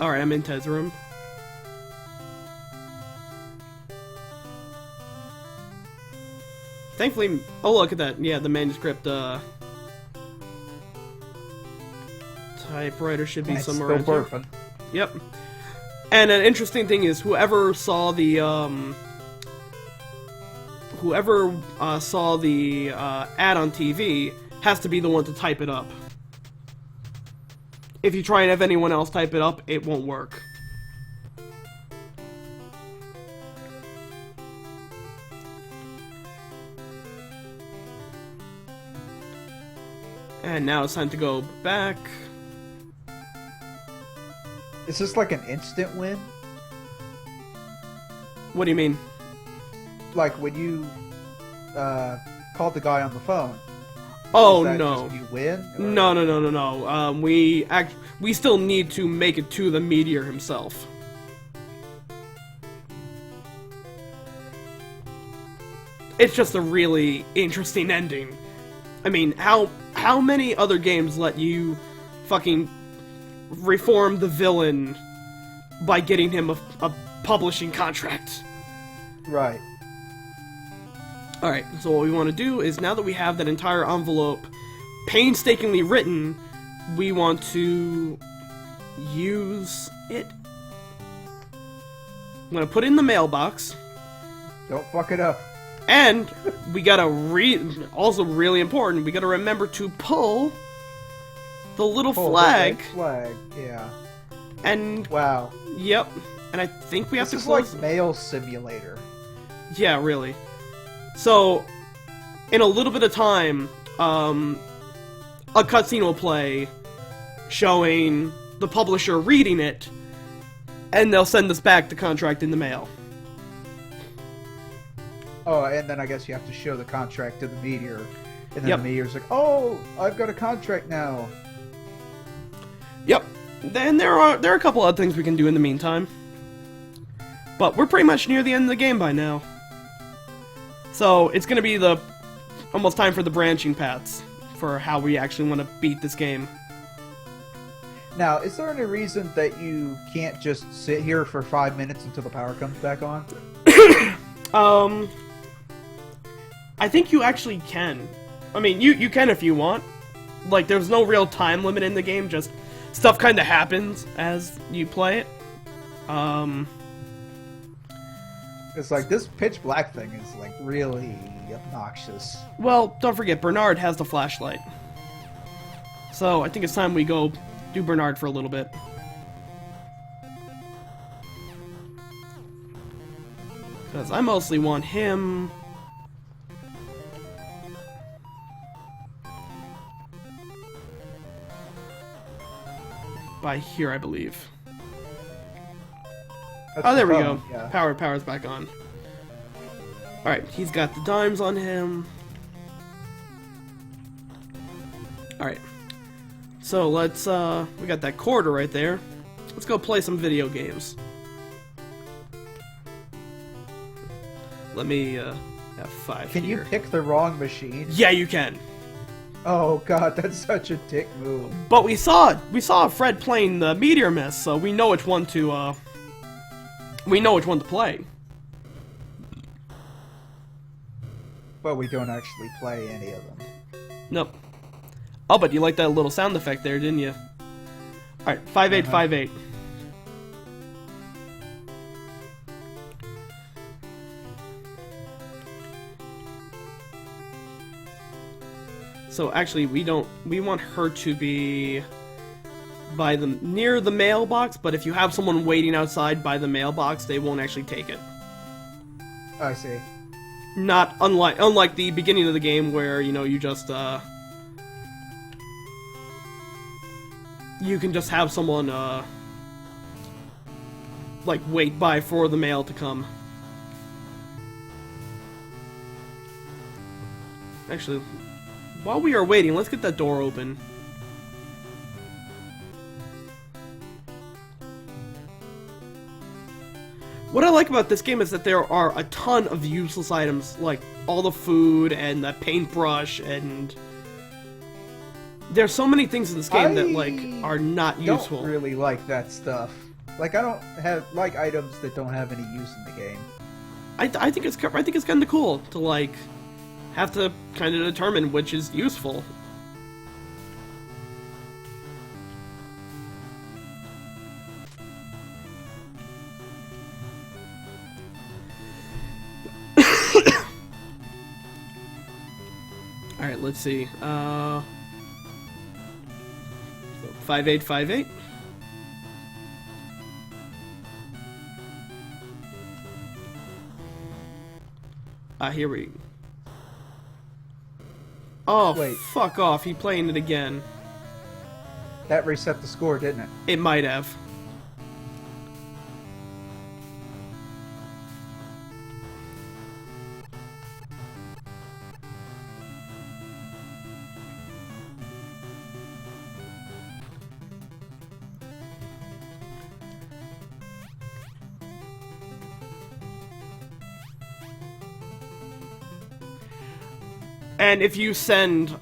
Alright, I'm in Ted's room. Thankfully, oh look at that, yeah, the manuscript, typewriter should be It's somewhere still around here. burping. Yep. And an interesting thing is, whoever saw the, ad on TV has to be the one to type it up. If you try and have anyone else type it up, it won't work. And now it's time to go back. Is this like an instant win? What do you mean? Like when you called the guy on the phone. Oh, Is that no. just you win? Or- No. We still need to make it to the meteor himself. It's just a really interesting ending. I mean, how many other games let you fucking reform the villain by getting him a publishing contract? Right. Alright, so what we want to do is, now that we have that entire envelope painstakingly written, we want to use it. I'm going to put it in the mailbox. Don't fuck it up. And we gotta also really important, we gotta remember to pull the little flag. The red flag, yeah. And wow. Yep. And I think we have This to close. is like Mail Simulator. Yeah, really. So, in a little bit of time, a cutscene will play showing the publisher reading it, and they'll send us back the contract in the mail. Oh, and then I guess you have to show the contract to the meteor. And then Yep. the meteor's like, oh, I've got a contract now. Yep. Then there are a couple other things we can do in the meantime. But we're pretty much near the end of the game by now. So it's gonna be almost time for the branching paths for how we actually want to beat this game. Now, is there any reason that you can't just sit here for 5 minutes until the power comes back on? I think you actually can. I mean, you can if you want. Like, there's no real time limit in the game, just stuff kind of happens as you play it. It's like, this pitch black thing is, like, really obnoxious. Well, don't forget, Bernard has the flashlight. So, I think it's time we go do Bernard for a little bit. Because I mostly want him... by here, I believe. That's Oh, there the we phone, go. Yeah. Power's back on. Alright, he's got the dimes on him. Alright. So let's, we got that quarter right there. Let's go play some video games. Let me, have 5 Can here. you pick the wrong machine? Yeah, you can. Oh god, that's such a dick move. But we saw Fred playing the Meteor Mist, so we know which one to, play. But we don't actually play any of them. Nope. Oh, but you liked that little sound effect there, didn't you? Alright, 5858. So actually, we want her to be by near the mailbox, but if you have someone waiting outside by the mailbox, they won't actually take it. I see. Not unlike the beginning of the game where, you just you can just have someone like wait by for the mail to come. Actually, while we are waiting, let's get that door open. What I like about this game is that there are a ton of useless items, like all the food and the paintbrush, and there's so many things in this game that like are not useful. I don't really like that stuff. Like, I don't like items that don't have any use in the game. I think it's kind of cool to like have to kind of determine which is useful. Alright, let's see. 5858. Here we... Oh, Wait. fuck off. He playing it again. That reset the score, didn't it? It might have. And if you send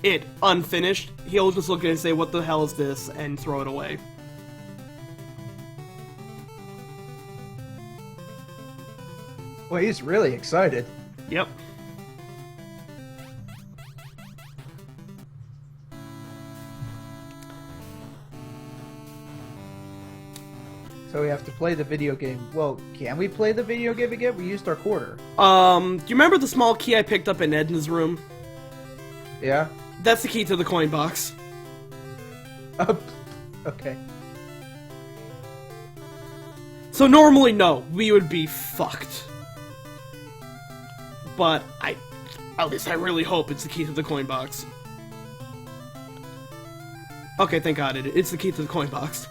it unfinished, he'll just look at it and say, "What the hell is this?" and throw it away. Well, he's really excited. Yep. So we have to play the video game. Well, can we play the video game again? We used our quarter. Do you remember the small key I picked up in Edna's room? Yeah? That's the key to the coin box. Okay. So normally, no, we would be fucked. But at least I really hope it's the key to the coin box. Okay, thank God it's the key to the coin box.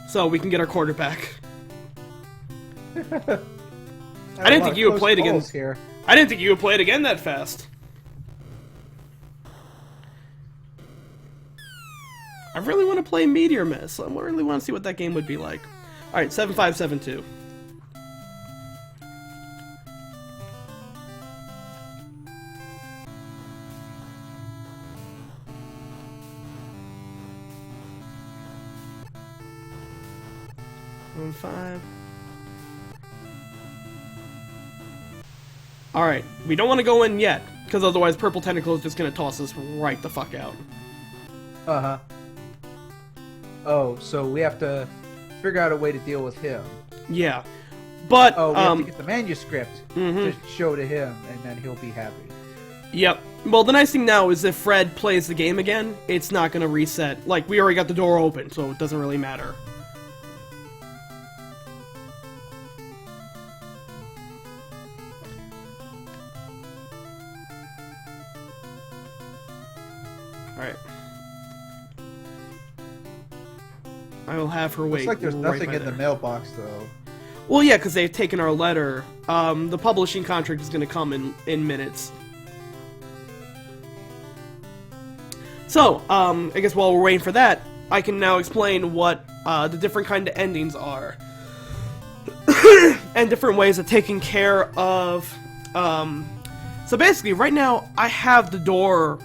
So we can get our quarter back. I didn't think you would play it again. Here. I didn't think you would play it again that fast. I really want to play Meteor Miss. I really want to see what that game would be like. Alright, 7572. Five. Alright, we don't want to go in yet, because otherwise Purple Tentacle is just going to toss us right the fuck out. Uh-huh. Oh, so we have to figure out a way to deal with him. Yeah. But, we have to get the manuscript to show to him, and then he'll be happy. Yep. Well, the nice thing now is if Fred plays the game again, it's not going to reset. Like, we already got the door open, so it doesn't really matter. Alright. I will have her wait. Looks like there's right nothing in there. the mailbox, though. Well, yeah, because they've taken our letter. The publishing contract is going to come in minutes. So, I guess while we're waiting for that, I can now explain what the different kind of endings are. And different ways of taking care of... So basically, right now, I have the door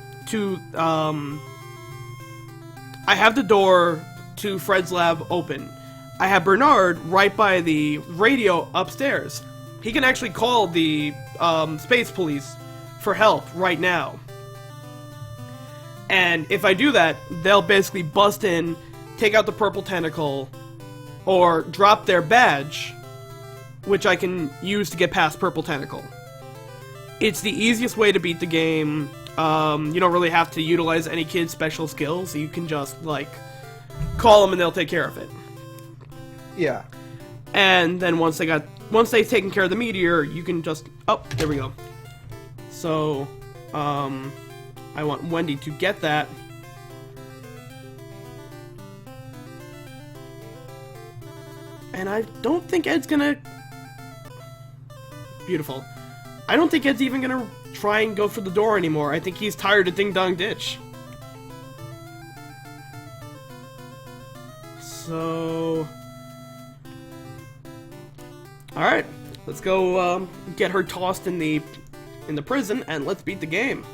to Fred's lab open. I have Bernard right by the radio upstairs. He can actually call the space police for help right now. And if I do that, they'll basically bust in, take out the purple tentacle, or drop their badge, which I can use to get past purple tentacle. It's the easiest way to beat the game. You don't really have to utilize any kid's special skills. You can just, like, call them and they'll take care of it. Yeah. And then once they've taken care of the meteor, you can just... Oh, there we go. So, I want Wendy to get that. And I don't think Ed's gonna... Beautiful. I don't think Ed's even gonna try and go for the door anymore. I think he's tired of Ding Dong Ditch. So... Alright, let's go get her tossed in the prison, and let's beat the game.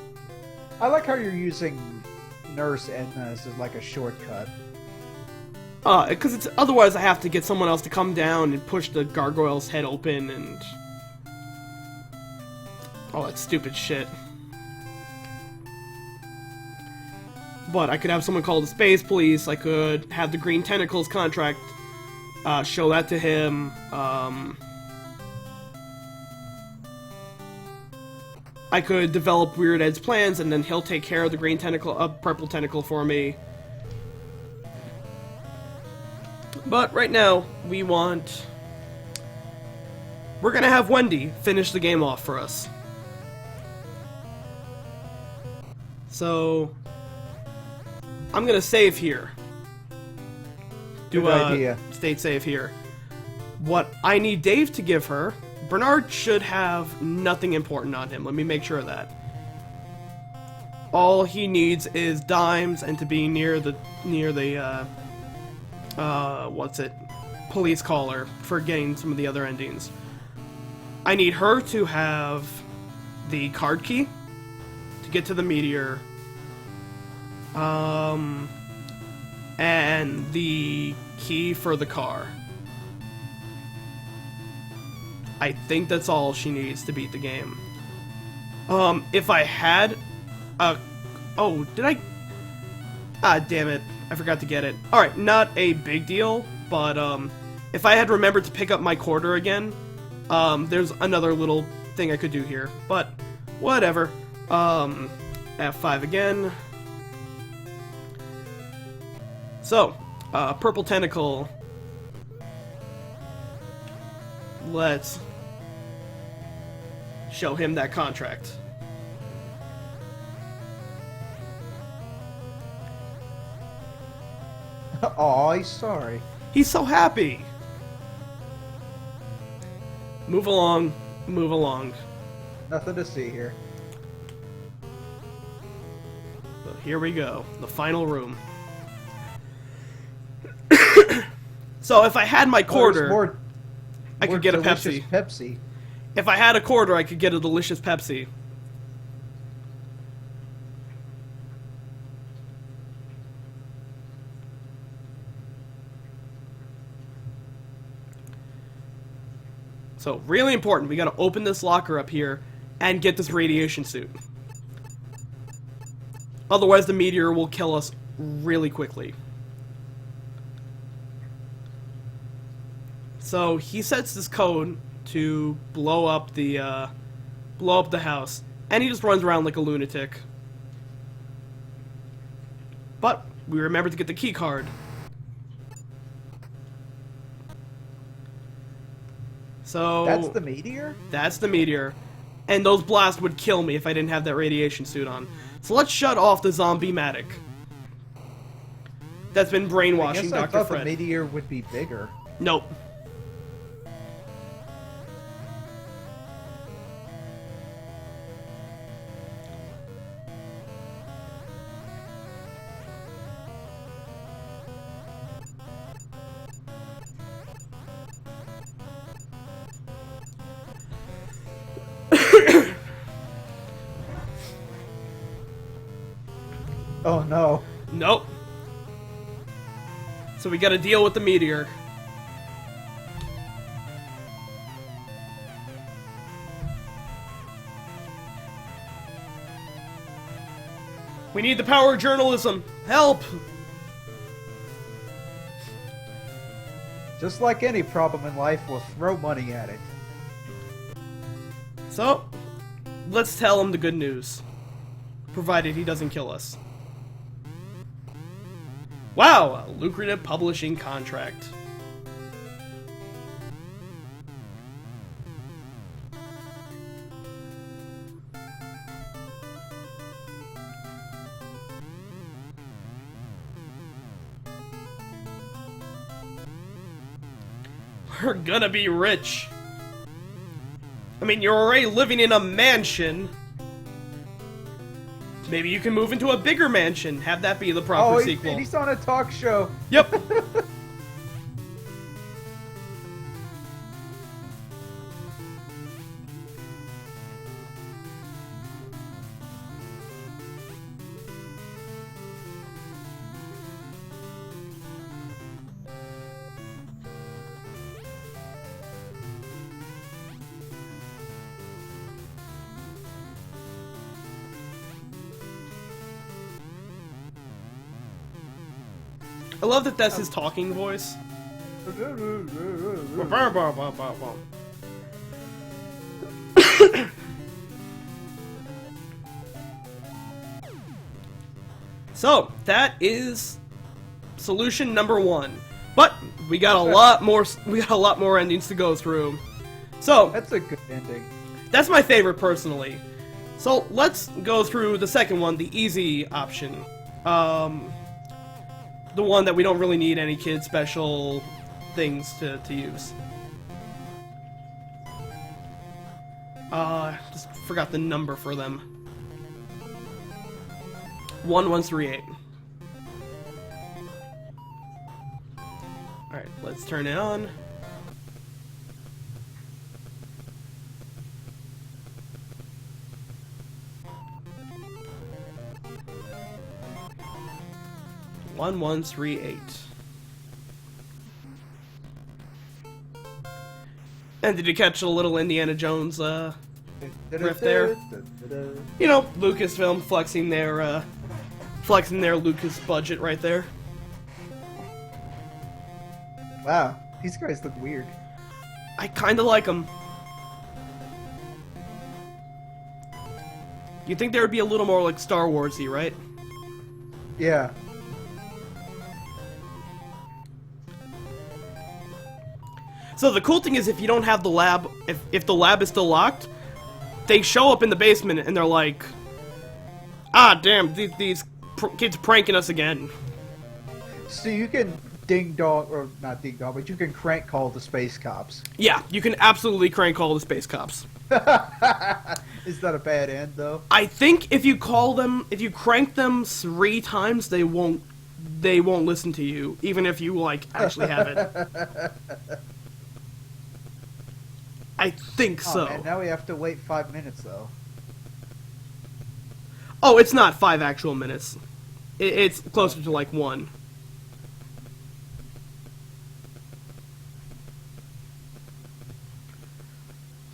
I like how you're using Nurse Edna as like a shortcut. Because it's otherwise I have to get someone else to come down and push the gargoyle's head open and... all that stupid shit. But I could have someone call the space police, I could have the Green Tentacles contract, show that to him, I could develop Weird Ed's plans, and then he'll take care of the green tentacle, purple tentacle for me. But right now, we're gonna have Wendy finish the game off for us. So, I'm gonna save here. Good idea. State save here. What I need Dave to give her, Bernard should have nothing important on him. Let me make sure of that. All he needs is dimes and to be near the police caller for getting some of the other endings. I need her to have the card key to get to the meteor. And the key for the car. I think that's all she needs to beat the game. If I had a... Oh, did I... Ah, damn it. I forgot to get it. Alright, not a big deal, but, if I had remembered to pick up my quarter again, there's another little thing I could do here. But, whatever. F5 again. So, Purple Tentacle. Let's show him that contract. Aw, he's sorry. He's so happy! Move along, move along. Nothing to see here. So here we go, the final room. So if I had my quarter, I could get a Pepsi. Pepsi. If I had a quarter, I could get a delicious Pepsi. So, really important, we gotta open this locker up here and get this radiation suit. Otherwise, the meteor will kill us really quickly. So, he sets this code to blow up the house, and he just runs around like a lunatic. But, we remembered to get the key card. So... That's the meteor? That's the meteor. And those blasts would kill me if I didn't have that radiation suit on. So let's shut off the zombie Maniac. That's been brainwashing I Dr. thought Fred. the meteor would be bigger. Nope. Oh no. Nope. So we gotta deal with the meteor. We need the power of journalism. Help! Just like any problem in life, we'll throw money at it. So, let's tell him the good news. Provided he doesn't kill us. Wow, a lucrative publishing contract. We're gonna be rich. I mean, you're already living in a mansion. Maybe you can move into a bigger mansion. Have that be the proper sequel. He's on a talk show. Yep. I love that that's his talking voice. So, that is solution number 1. But we got a lot more endings to go through. So, That's a good ending. that's my favorite personally. So, let's go through the second one, the easy option. The one that we don't really need any kid special things to use. Just forgot the number for them. 1138. Alright, let's turn it on. 1138. And did you catch a little Indiana Jones riff there? You know, Lucasfilm flexing their Lucas budget right there. Wow, these guys look weird. I kind of like them. You think they would be a little more like Star Warsy, right? Yeah. So the cool thing is, if you don't have the lab, if the lab is still locked, they show up in the basement and they're like, "Ah, damn, these kids pranking us again." So you can ding dong, or not ding dong, but you can crank call the space cops. Yeah, you can absolutely crank call the space cops. Is that a bad end, though? I think if you crank them 3 times, they won't listen to you, even if you like actually have it. I think so. Man, now we have to wait 5 minutes, though. Oh, it's not 5 actual minutes. It's closer to like 1.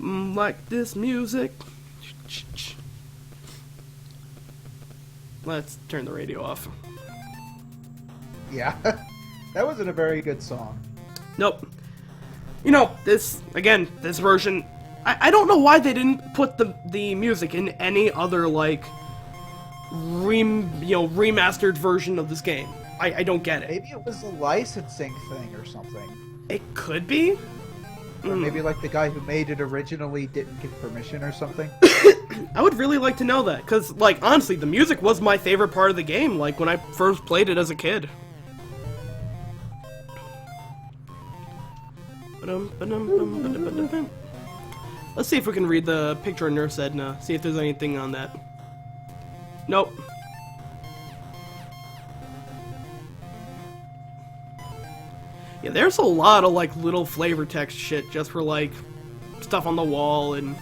Like this music. Let's turn the radio off. Yeah, that wasn't a very good song. Nope. You know, this version, I don't know why they didn't put the music in any other, like, remastered version of this game. I don't get it. Maybe it was a licensing thing or something. It could be. Or maybe, like, the guy who made it originally didn't get permission or something. I would really like to know that, because, like, honestly, the music was my favorite part of the game, like, when I first played it as a kid. Let's see if we can read the picture of Nurse Edna, see if there's anything on that. Nope. Yeah, there's a lot of, like, little flavor text shit just for, like, stuff on the wall and...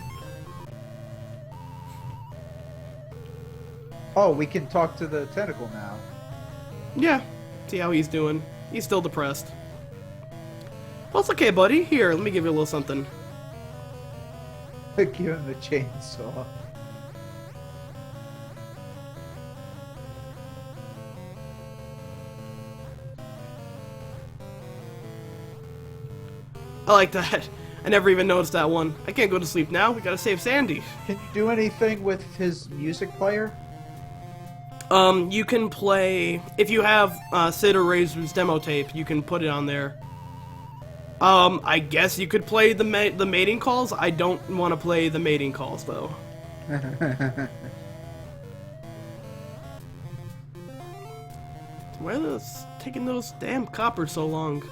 Oh, we can talk to the tentacle now. Yeah, see how he's doing. He's still depressed. Well, it's okay, buddy. Here, let me give you a little something. Give him the chainsaw. I like that. I never even noticed that one. I can't go to sleep now. We gotta save Sandy. Can you do anything with his music player? You can play... If you have Sid or Razor's demo tape, you can put it on there. I guess you could play the mating calls. I don't want to play the mating calls, though. Why are taking those damn coppers so long?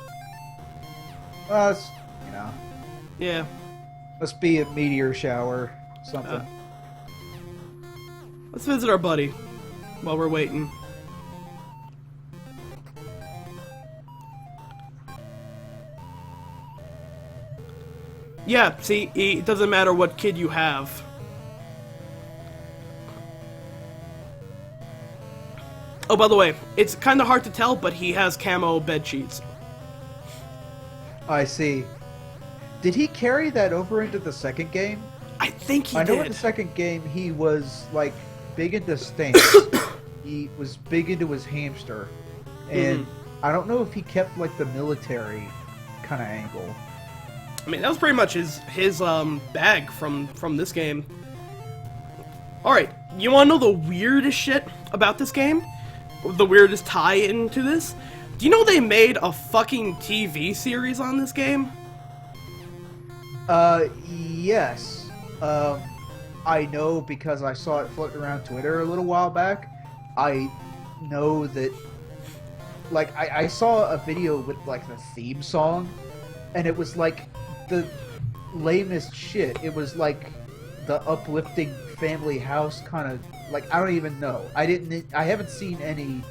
You know. Yeah. Must be a meteor shower, something. Let's visit our buddy while we're waiting. Yeah, see, it doesn't matter what kid you have. Oh, by the way, it's kind of hard to tell, but he has camo bed sheets. I see. Did he carry that over into the second game? I think he did. I know in the second game he was, like, big into stamps. He was big into his hamster. And I don't know if he kept, like, the military kind of angle. I mean, that was pretty much his bag from this game. Alright, you wanna know the weirdest shit about this game? The weirdest tie-in to this? Do you know they made a fucking TV series on this game? Yes. I know because I saw it floating around Twitter a little while back. I know that, like, I saw a video with, like, the theme song, and it was, like, the lamest shit. It was, like, the uplifting family house kind of, like, I don't even know. I haven't seen any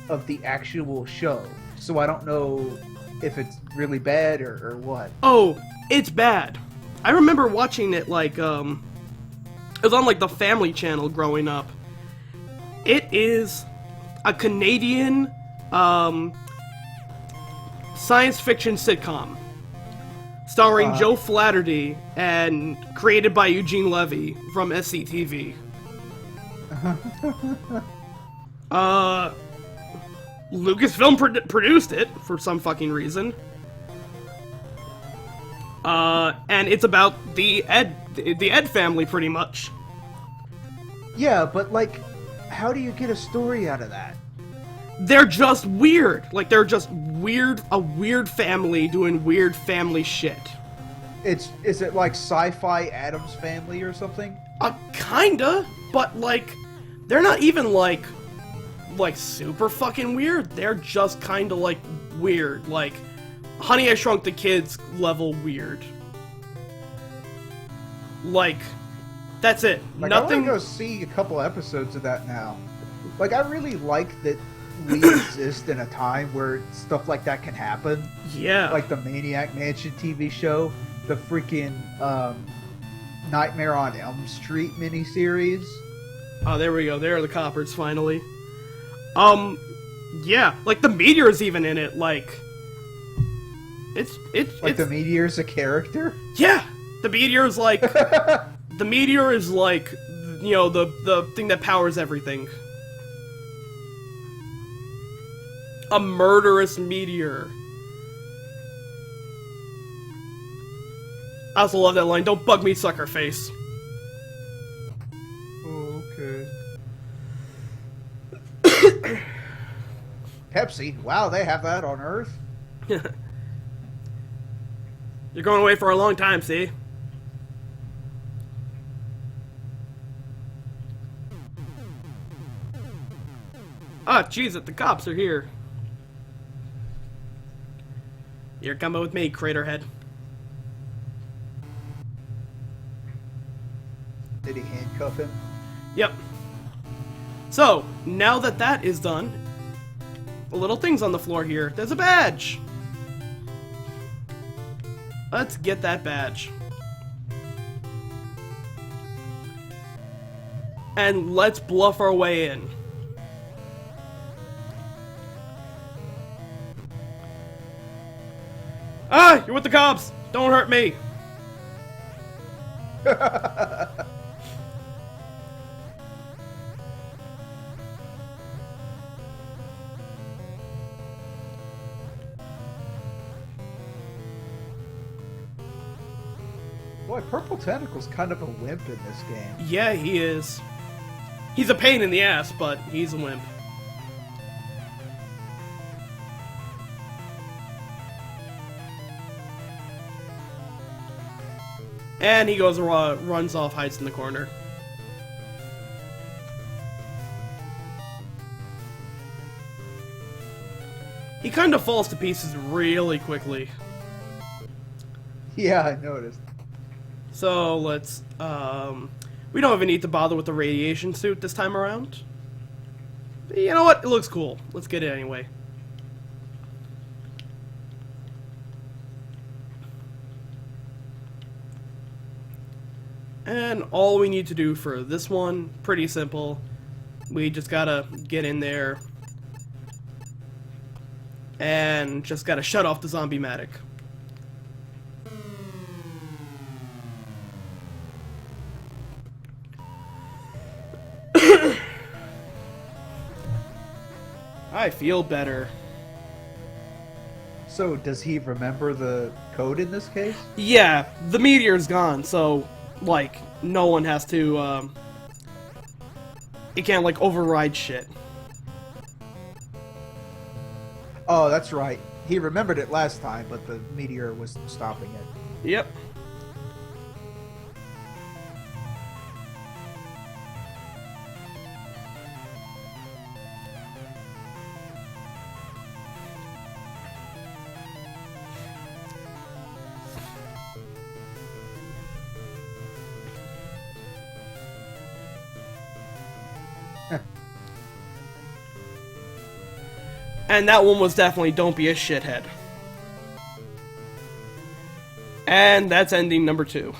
of the actual show, so I don't know if it's really bad or what. Oh, it's bad. I remember watching it, like, it was on, like, the Family Channel growing up. It is a Canadian science fiction sitcom starring Joe Flaherty and created by Eugene Levy from SCTV. Lucasfilm produced it for some fucking reason. And it's about the Ed family, pretty much. Yeah, but like, how do you get a story out of that? They're just weird. Like, they're just a weird family doing weird family shit. Is it like Sci-Fi Addams Family or something? Kinda, but like, they're not even like super fucking weird. They're just kinda like weird, like Honey, I Shrunk the Kids level weird. Like, that's it. Like, Nothing. I want to go see a couple episodes of that now. Like, I really like that we exist in a time where stuff like that can happen. Yeah. Like the Maniac Mansion TV show, the freaking Nightmare on Elm Street miniseries. Oh, there we go. There are the coppers, finally. Yeah. Like, the Meteor's even in it, like... It's the Meteor's a character? Yeah! The Meteor is like... the Meteor is like, you know, the thing that powers everything. A murderous meteor. I also love that line, "Don't bug me, sucker face." Oh, okay. Pepsi? Wow, they have that on Earth? You're going away for a long time, see? Ah, jeez, the cops are here. You're coming with me, Craterhead. Did he handcuff him? Yep. So, now that that is done, little things on the floor here. There's a badge! Let's get that badge. And let's bluff our way in. Ah! You're with the cops! Don't hurt me! Boy, Purple Tentacle's kind of a wimp in this game. Yeah, he is. He's a pain in the ass, but he's a wimp. And he goes, runs off, hides in the corner. He kind of falls to pieces really quickly. Yeah, I noticed. So, let's, we don't even need to bother with the radiation suit this time around. You know what? It looks cool. Let's get it anyway. And all we need to do for this one, pretty simple. We just gotta get in there and just gotta shut off the zombie-matic. I feel better. So, does he remember the code in this case? Yeah, the meteor's gone, so, like, no one has to, it can't, like, override shit. Oh, that's right. He remembered it last time, but the meteor was stopping it. Yep. And that one was definitely "Don't be a shithead." And that's ending number 2.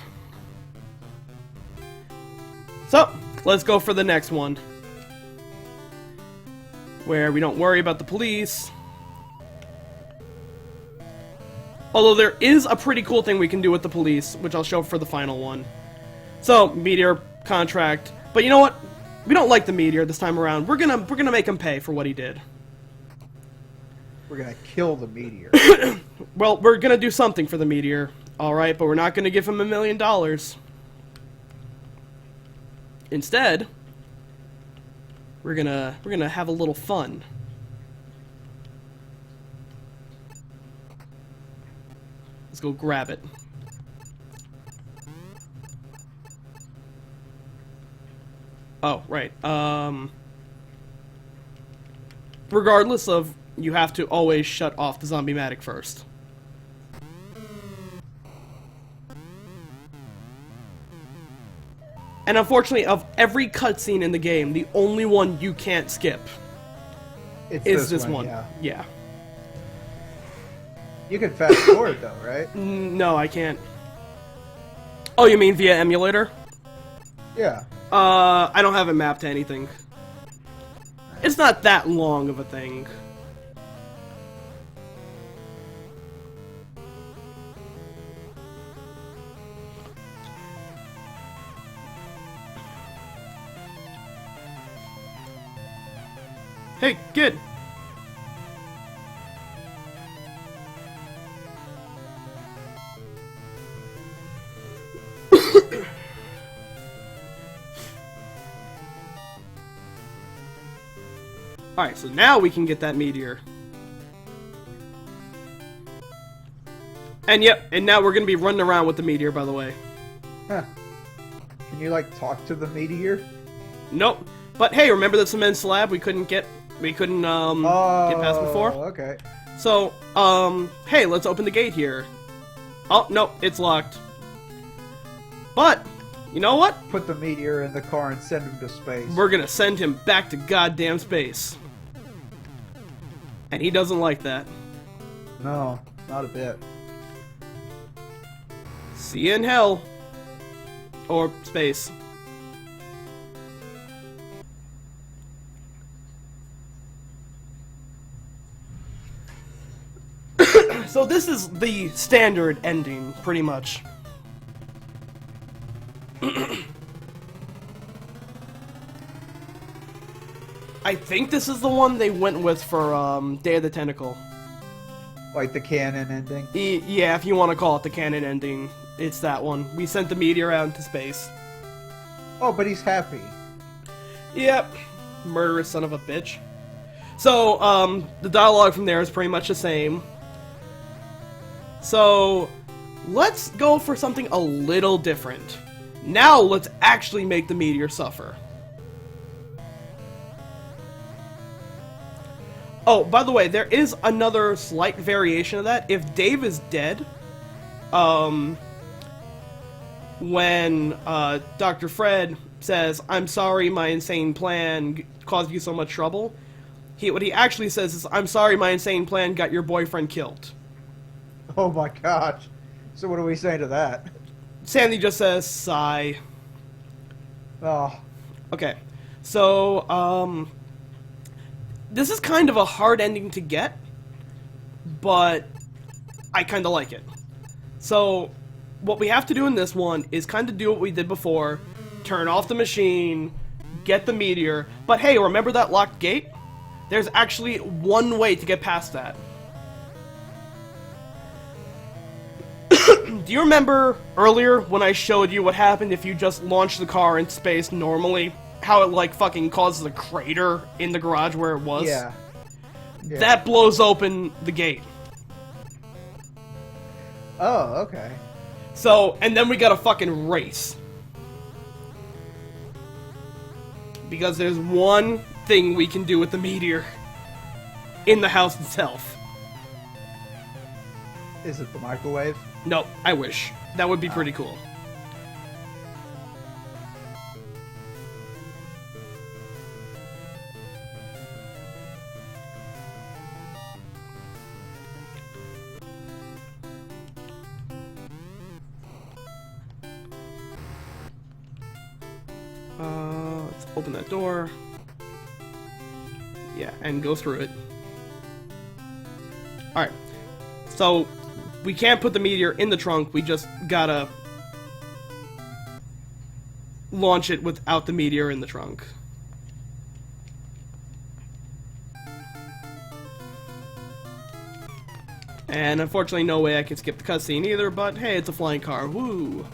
So, let's go for the next one. where we don't worry about the police. Although there is a pretty cool thing we can do with the police, which I'll show for the final one. So, Meteor, contract. But you know what? We don't like the Meteor this time around. We're gonna make him pay for what he did. We're gonna kill the Meteor. Well, we're gonna do something for the Meteor, alright, but we're not gonna give him $1 million. Instead, we're gonna have a little fun. Let's go grab it. Oh, right. Regardless of, you have to always shut off the Zombie-matic first. And unfortunately, of every cutscene in the game, the only one you can't skip is this one. Yeah. You can fast forward though, right? No, I can't. Oh, you mean via emulator? Yeah. I don't have it mapped to anything. It's not that long of a thing. Hey, kid! Alright, so now we can get that Meteor. And yep, and now we're gonna be running around with the Meteor, by the way. Huh. Can you, like, talk to the Meteor? Nope. But hey, remember the cement slab we couldn't get past before? Okay. So, hey, let's open the gate here. Oh, no, it's locked. But, you know what? Put the Meteor in the car and send him to space. We're gonna send him back to goddamn space. And he doesn't like that. No, not a bit. See you in hell. Or space. So this is the standard ending, pretty much. I think this is the one they went with for Day of the Tentacle. Like the canon ending? Yeah, if you want to call it the canon ending, it's that one. We sent the meteor out into space. Oh, but he's happy. Yep. Murderous son of a bitch. So, the dialogue from there is pretty much the same. So, let's go for something a little different. Now, let's actually make the meteor suffer. Oh, by the way, there is another slight variation of that. If Dave is dead, when Dr. Fred says, "I'm sorry my insane plan caused you so much trouble," what he actually says is, "I'm sorry my insane plan got your boyfriend killed." Oh my gosh. So what do we say to that? Sandy just says, "Sigh." Oh. Okay. So, this is kind of a hard ending to get, but I kind of like it. So, what we have to do in this one is kind of do what we did before. Turn off the machine, get the meteor, but hey, remember that locked gate? There's actually one way to get past that. Do you remember earlier when I showed you what happened if you just launched the car in space normally? How it, like, fucking causes a crater in the garage where it was? Yeah. That blows open the gate. Oh, okay. So, and then we gotta fucking race. Because there's one thing we can do with the meteor in the house itself. Is it the microwave? No, I wish. That would be pretty cool. Let's open that door. Yeah, and go through it. Alright. So, we can't put the meteor in the trunk, we just gotta launch it without the meteor in the trunk. And unfortunately, no way I can skip the cutscene either, but hey, it's a flying car. Woo!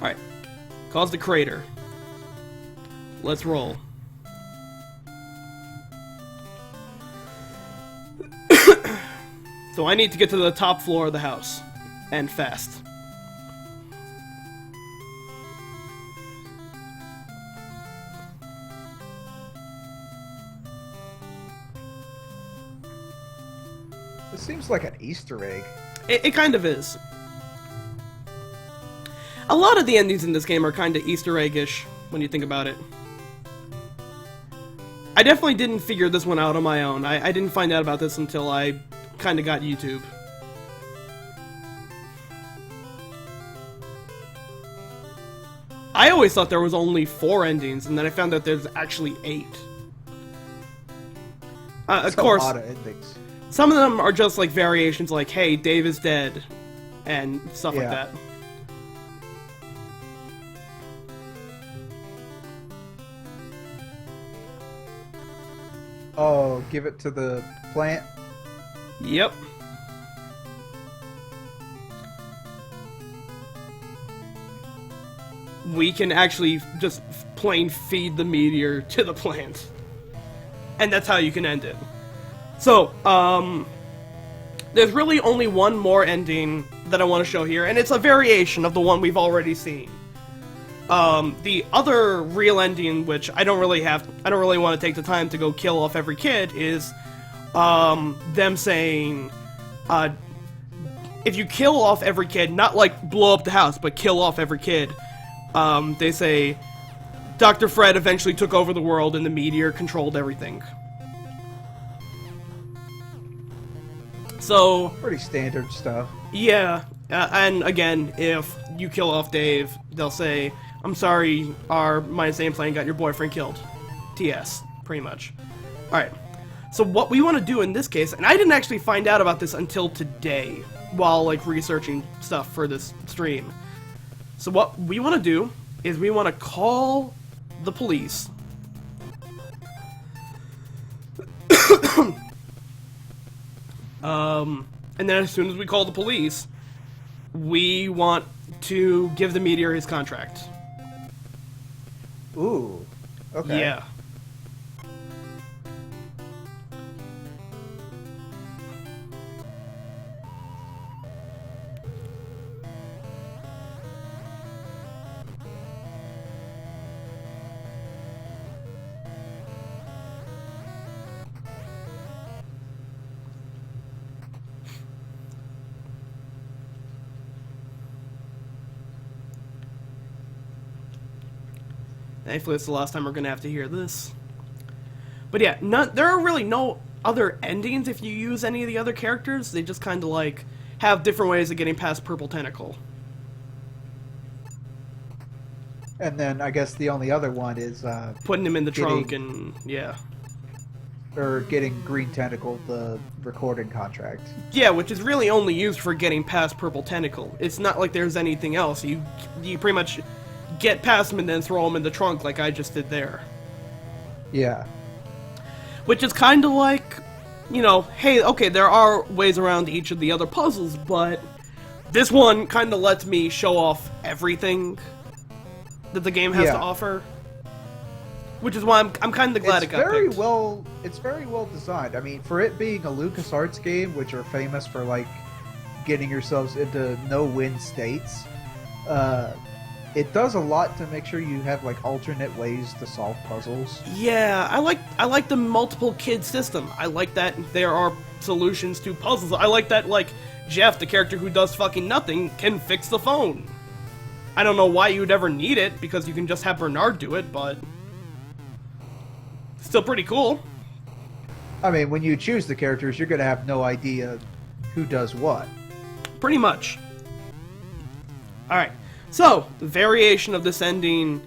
Alright. Cause the crater. Let's roll. So I need to get to the top floor of the house. And fast. This seems like an Easter egg. It kind of is. A lot of the endings in this game are kind of Easter egg-ish, when you think about it. I definitely didn't figure this one out on my own. I didn't find out about this until I kind of got YouTube. I always thought there was only 4 endings, and then I found out there's actually 8. Of course, a lot of endings. Some of them are just like variations like, hey, Dave is dead, and stuff like that. Oh, give it to the plant? Yep. We can actually just plain feed the meteor to the plant. And that's how you can end it. So, there's really only one more ending that I want to show here, and it's a variation of the one we've already seen. The other real ending, which I don't really want to take the time to go kill off every kid, is, them saying, if you kill off every kid, not like blow up the house, but kill off every kid, they say, Dr. Fred eventually took over the world and the meteor controlled everything. So... pretty standard stuff. Yeah, and again, if you kill off Dave, they'll say, I'm sorry, our -8 plane got your boyfriend killed. TS, pretty much. Alright, so what we want to do in this case, and I didn't actually find out about this until today, while, like, researching stuff for this stream. So what we want to do is we want to call the police. And then as soon as we call the police, we want to give the meteor his contract. Ooh. Okay. Yeah. Thankfully, it's the last time we're gonna have to hear this. But yeah, there are really no other endings if you use any of the other characters. They just kind of like have different ways of getting past Purple Tentacle. And then I guess the only other one is putting him in the trunk and yeah. Or getting Green Tentacle the recording contract. Yeah, which is really only used for getting past Purple Tentacle. It's not like there's anything else. You pretty much get past him and then throw him in the trunk like I just did there. Yeah. Which is kind of like, you know, hey, okay, there are ways around each of the other puzzles, but this one kind of lets me show off everything that the game has to offer. Which is why I'm kind of glad it got picked. It's very well designed. I mean, for it being a LucasArts game, which are famous for, like, getting yourselves into no-win states, it does a lot to make sure you have, like, alternate ways to solve puzzles. Yeah, I like the multiple kid system. I like that there are solutions to puzzles. I like that, like, Jeff, the character who does fucking nothing, can fix the phone. I don't know why you would ever need it, because you can just have Bernard do it, but still pretty cool. I mean, when you choose the characters, you're going to have no idea who does what. pretty much. Alright, so, the variation of this ending,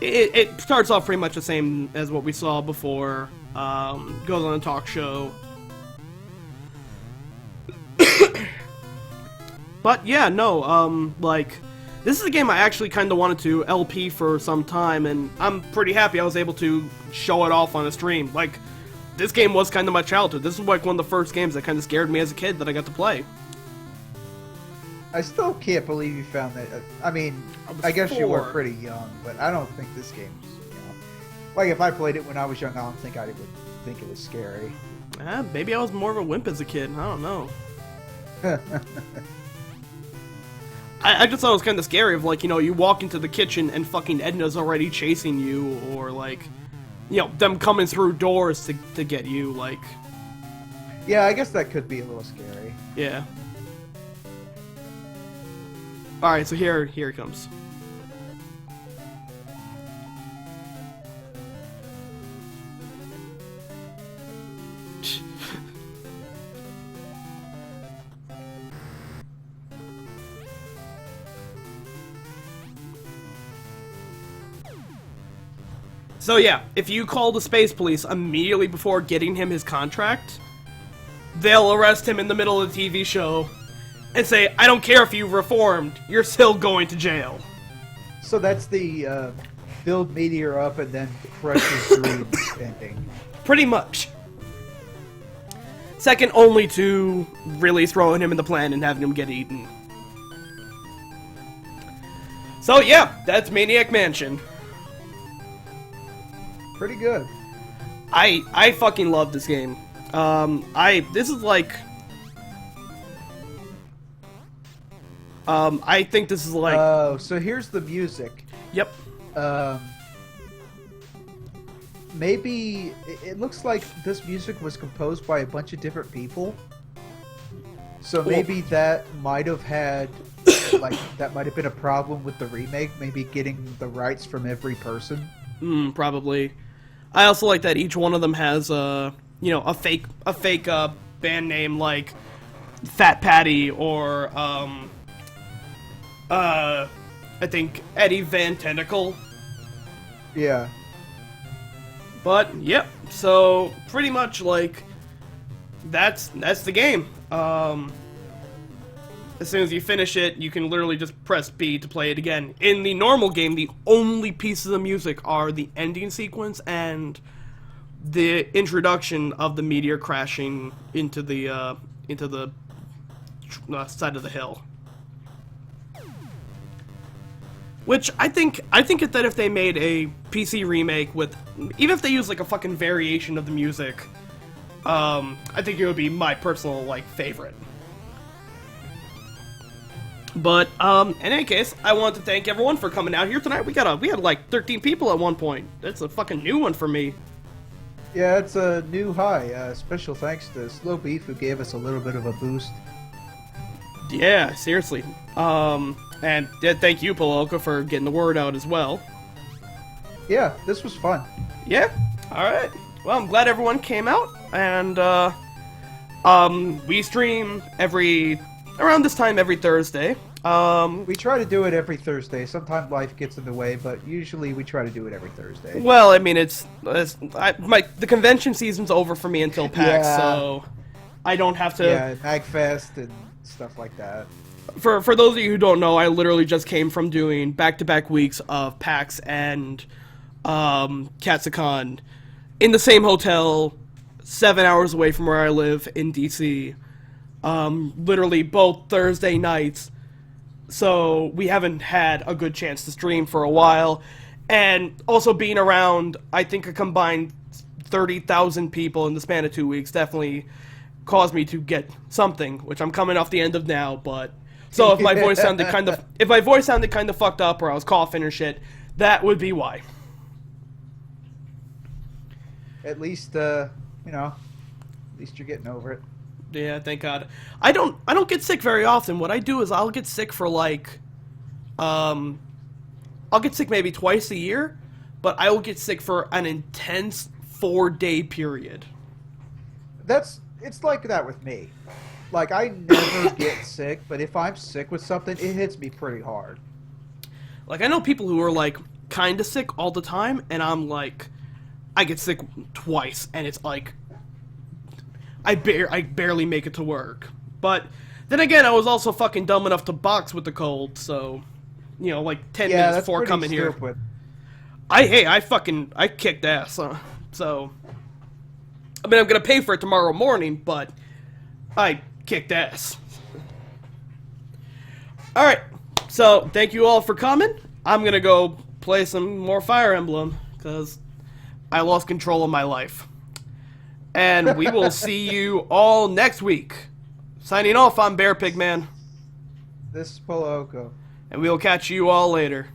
it starts off pretty much the same as what we saw before, goes on a talk show. But yeah, no, like, this is a game I actually kind of wanted to LP for some time, and I'm pretty happy I was able to show it off on a stream. Like, this game was kind of my childhood. This is like one of the first games that kind of scared me as a kid that I got to play. I still can't believe you found that. I mean, I guess you were pretty young, but I don't think this game's, like, if I played it when I was young, I don't think I would think it was scary. Maybe I was more of a wimp as a kid. I don't know. I just thought it was kind of scary of, like, you walk into the kitchen and fucking Edna's already chasing you, or, like, them coming through doors to get you, like... Yeah, I guess that could be a little scary. Yeah. Alright, so here it comes. So yeah, if you call the space police immediately before getting him his contract, they'll arrest him in the middle of the TV show and say, I don't care if you've reformed, you're still going to jail. So that's the build Meteor up and then crush his dreams ending. Pretty much. Second only to really throwing him in the plan and having him get eaten. So yeah, that's Maniac Mansion. Pretty good. I fucking love this game. This is like... I think this is like... Oh, so here's the music. Yep. Maybe... It looks like this music was composed by a bunch of different people. So maybe that might have had... like, that might have been a problem with the remake. Maybe getting the rights from every person. Probably. I also like that each one of them has, a fake band name like Fat Patty or, I think Eddie Van Tentacle. Yeah. But, yep, so pretty much, like, that's the game. As soon as you finish it, you can literally just press B to play it again. In the normal game, the only pieces of music are the ending sequence and the introduction of the meteor crashing into the side of the hill. Which I think that if they made a PC remake with, even if they used like a fucking variation of the music, I think it would be my personal like favorite. But, in any case, I want to thank everyone for coming out here tonight. We had like 13 people at one point. That's a fucking new one for me. Yeah, it's a new high. Special thanks to Slow Beef who gave us a little bit of a boost. Yeah, seriously. And thank you, Pullahoko, for getting the word out as well. Yeah, this was fun. Yeah? Alright. Well, I'm glad everyone came out, and, we stream around this time every Thursday. We try to do it every Thursday. Sometimes life gets in the way, but usually we try to do it every Thursday. Well, I mean, the convention season's over for me until PAX, so I don't have to... Yeah, MagFest and stuff like that. For those of you who don't know, I literally just came from doing back-to-back weeks of PAX and Katsucon in the same hotel, 7 hours away from where I live in DC. Literally both Thursday nights, so we haven't had a good chance to stream for a while, and also being around, I think a combined 30,000 people in the span of 2 weeks definitely caused me to get something, which I'm coming off the end of now, but, so if my voice sounded kind of fucked up, or I was coughing or shit, that would be why. At least, at least you're getting over it. Yeah, thank God. I don't get sick very often. What I do is I'll get sick for like, I'll get sick maybe twice a year, but I will get sick for an intense 4-day period. it's like that with me. Like, I never get sick, but if I'm sick with something, it hits me pretty hard. Like, I know people who are, like, kind of sick all the time, and I'm like, I get sick twice, and it's like, I barely make it to work. But then again, I was also fucking dumb enough to box with the cold, so, you know, like 10 minutes that's before pretty coming stupid. here. I kicked ass, so, I mean, I'm gonna pay for it tomorrow morning, but I kicked ass. Alright, so, thank you all for coming. I'm gonna go play some more Fire Emblem, because I lost control of my life. And we will see you all next week. Signing off, I'm Bear Pig Man. This is Pullahoko. And we'll catch you all later.